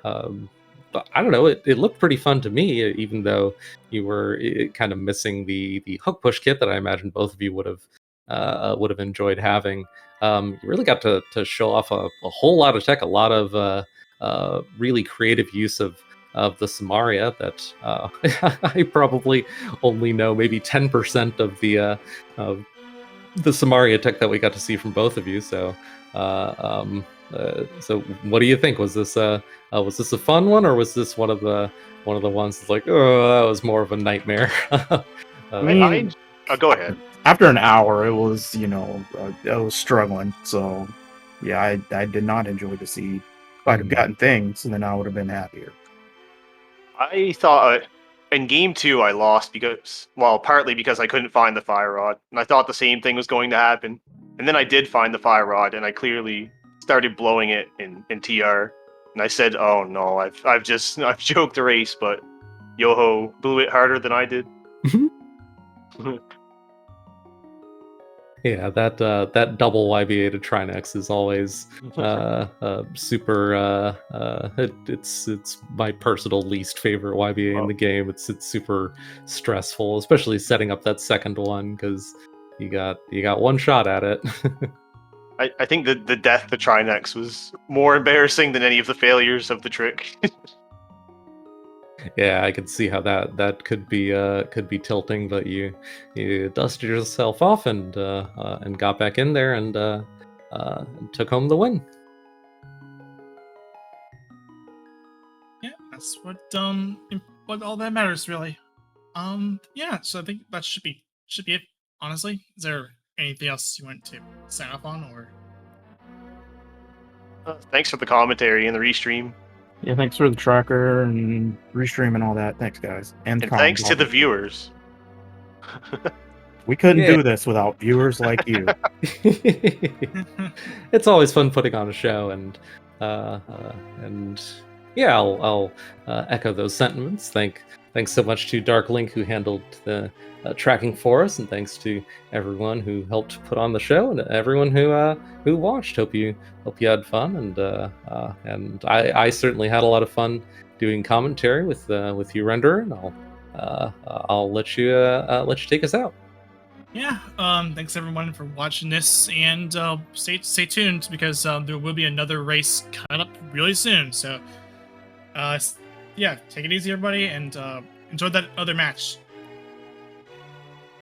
don't know. It looked pretty fun to me, even though you were kind of missing the hook push kit that I imagine both of you would have enjoyed having. You really got to show off a whole lot of tech, a lot of really creative use of the Samaria that I probably only know maybe 10% of the Samaria tech that we got to see from both of you. So so what do you think? Was this a fun one, or was this one of the ones that's like, oh, that was more of a nightmare? Go ahead. After an hour, it was I was struggling. So yeah, I did not enjoy the seed. If I'd have gotten things, then I would have been happier. I thought in game 2, I lost partly because I couldn't find the fire rod, and I thought the same thing was going to happen. And then I did find the fire rod, and I clearly started blowing it in TR. And I said, "Oh no, I've choked the race," but Yoho blew it harder than I did. Yeah, that double YBA to Trinex is always super. It's my personal least favorite YBA in the game. It's super stressful, especially setting up that second one because you got one shot at it. I think the death to Trinex was more embarrassing than any of the failures of the trick. Yeah, I could see how that could be tilting, but you dusted yourself off and got back in there and took home the win. Yeah, that's what all that matters really. Yeah, so I think that should be it. Honestly, is there anything else you want to sign off on, or? Thanks for the commentary and the restream. Yeah, thanks for the tracker and restream and all that. Thanks, guys. And thanks to the viewers. We couldn't do this without viewers like you. It's always fun putting on a show, and yeah, I'll echo those sentiments. Thanks so much to Dark Link who handled the tracking for us, and thanks to everyone who helped put on the show and everyone who watched. Hope you had fun, and I certainly had a lot of fun doing commentary with you, Renderer, and I'll let you take us out. Yeah, thanks everyone for watching this, and stay tuned because there will be another race coming up really soon. So, yeah, take it easy, everybody, and enjoy that other match.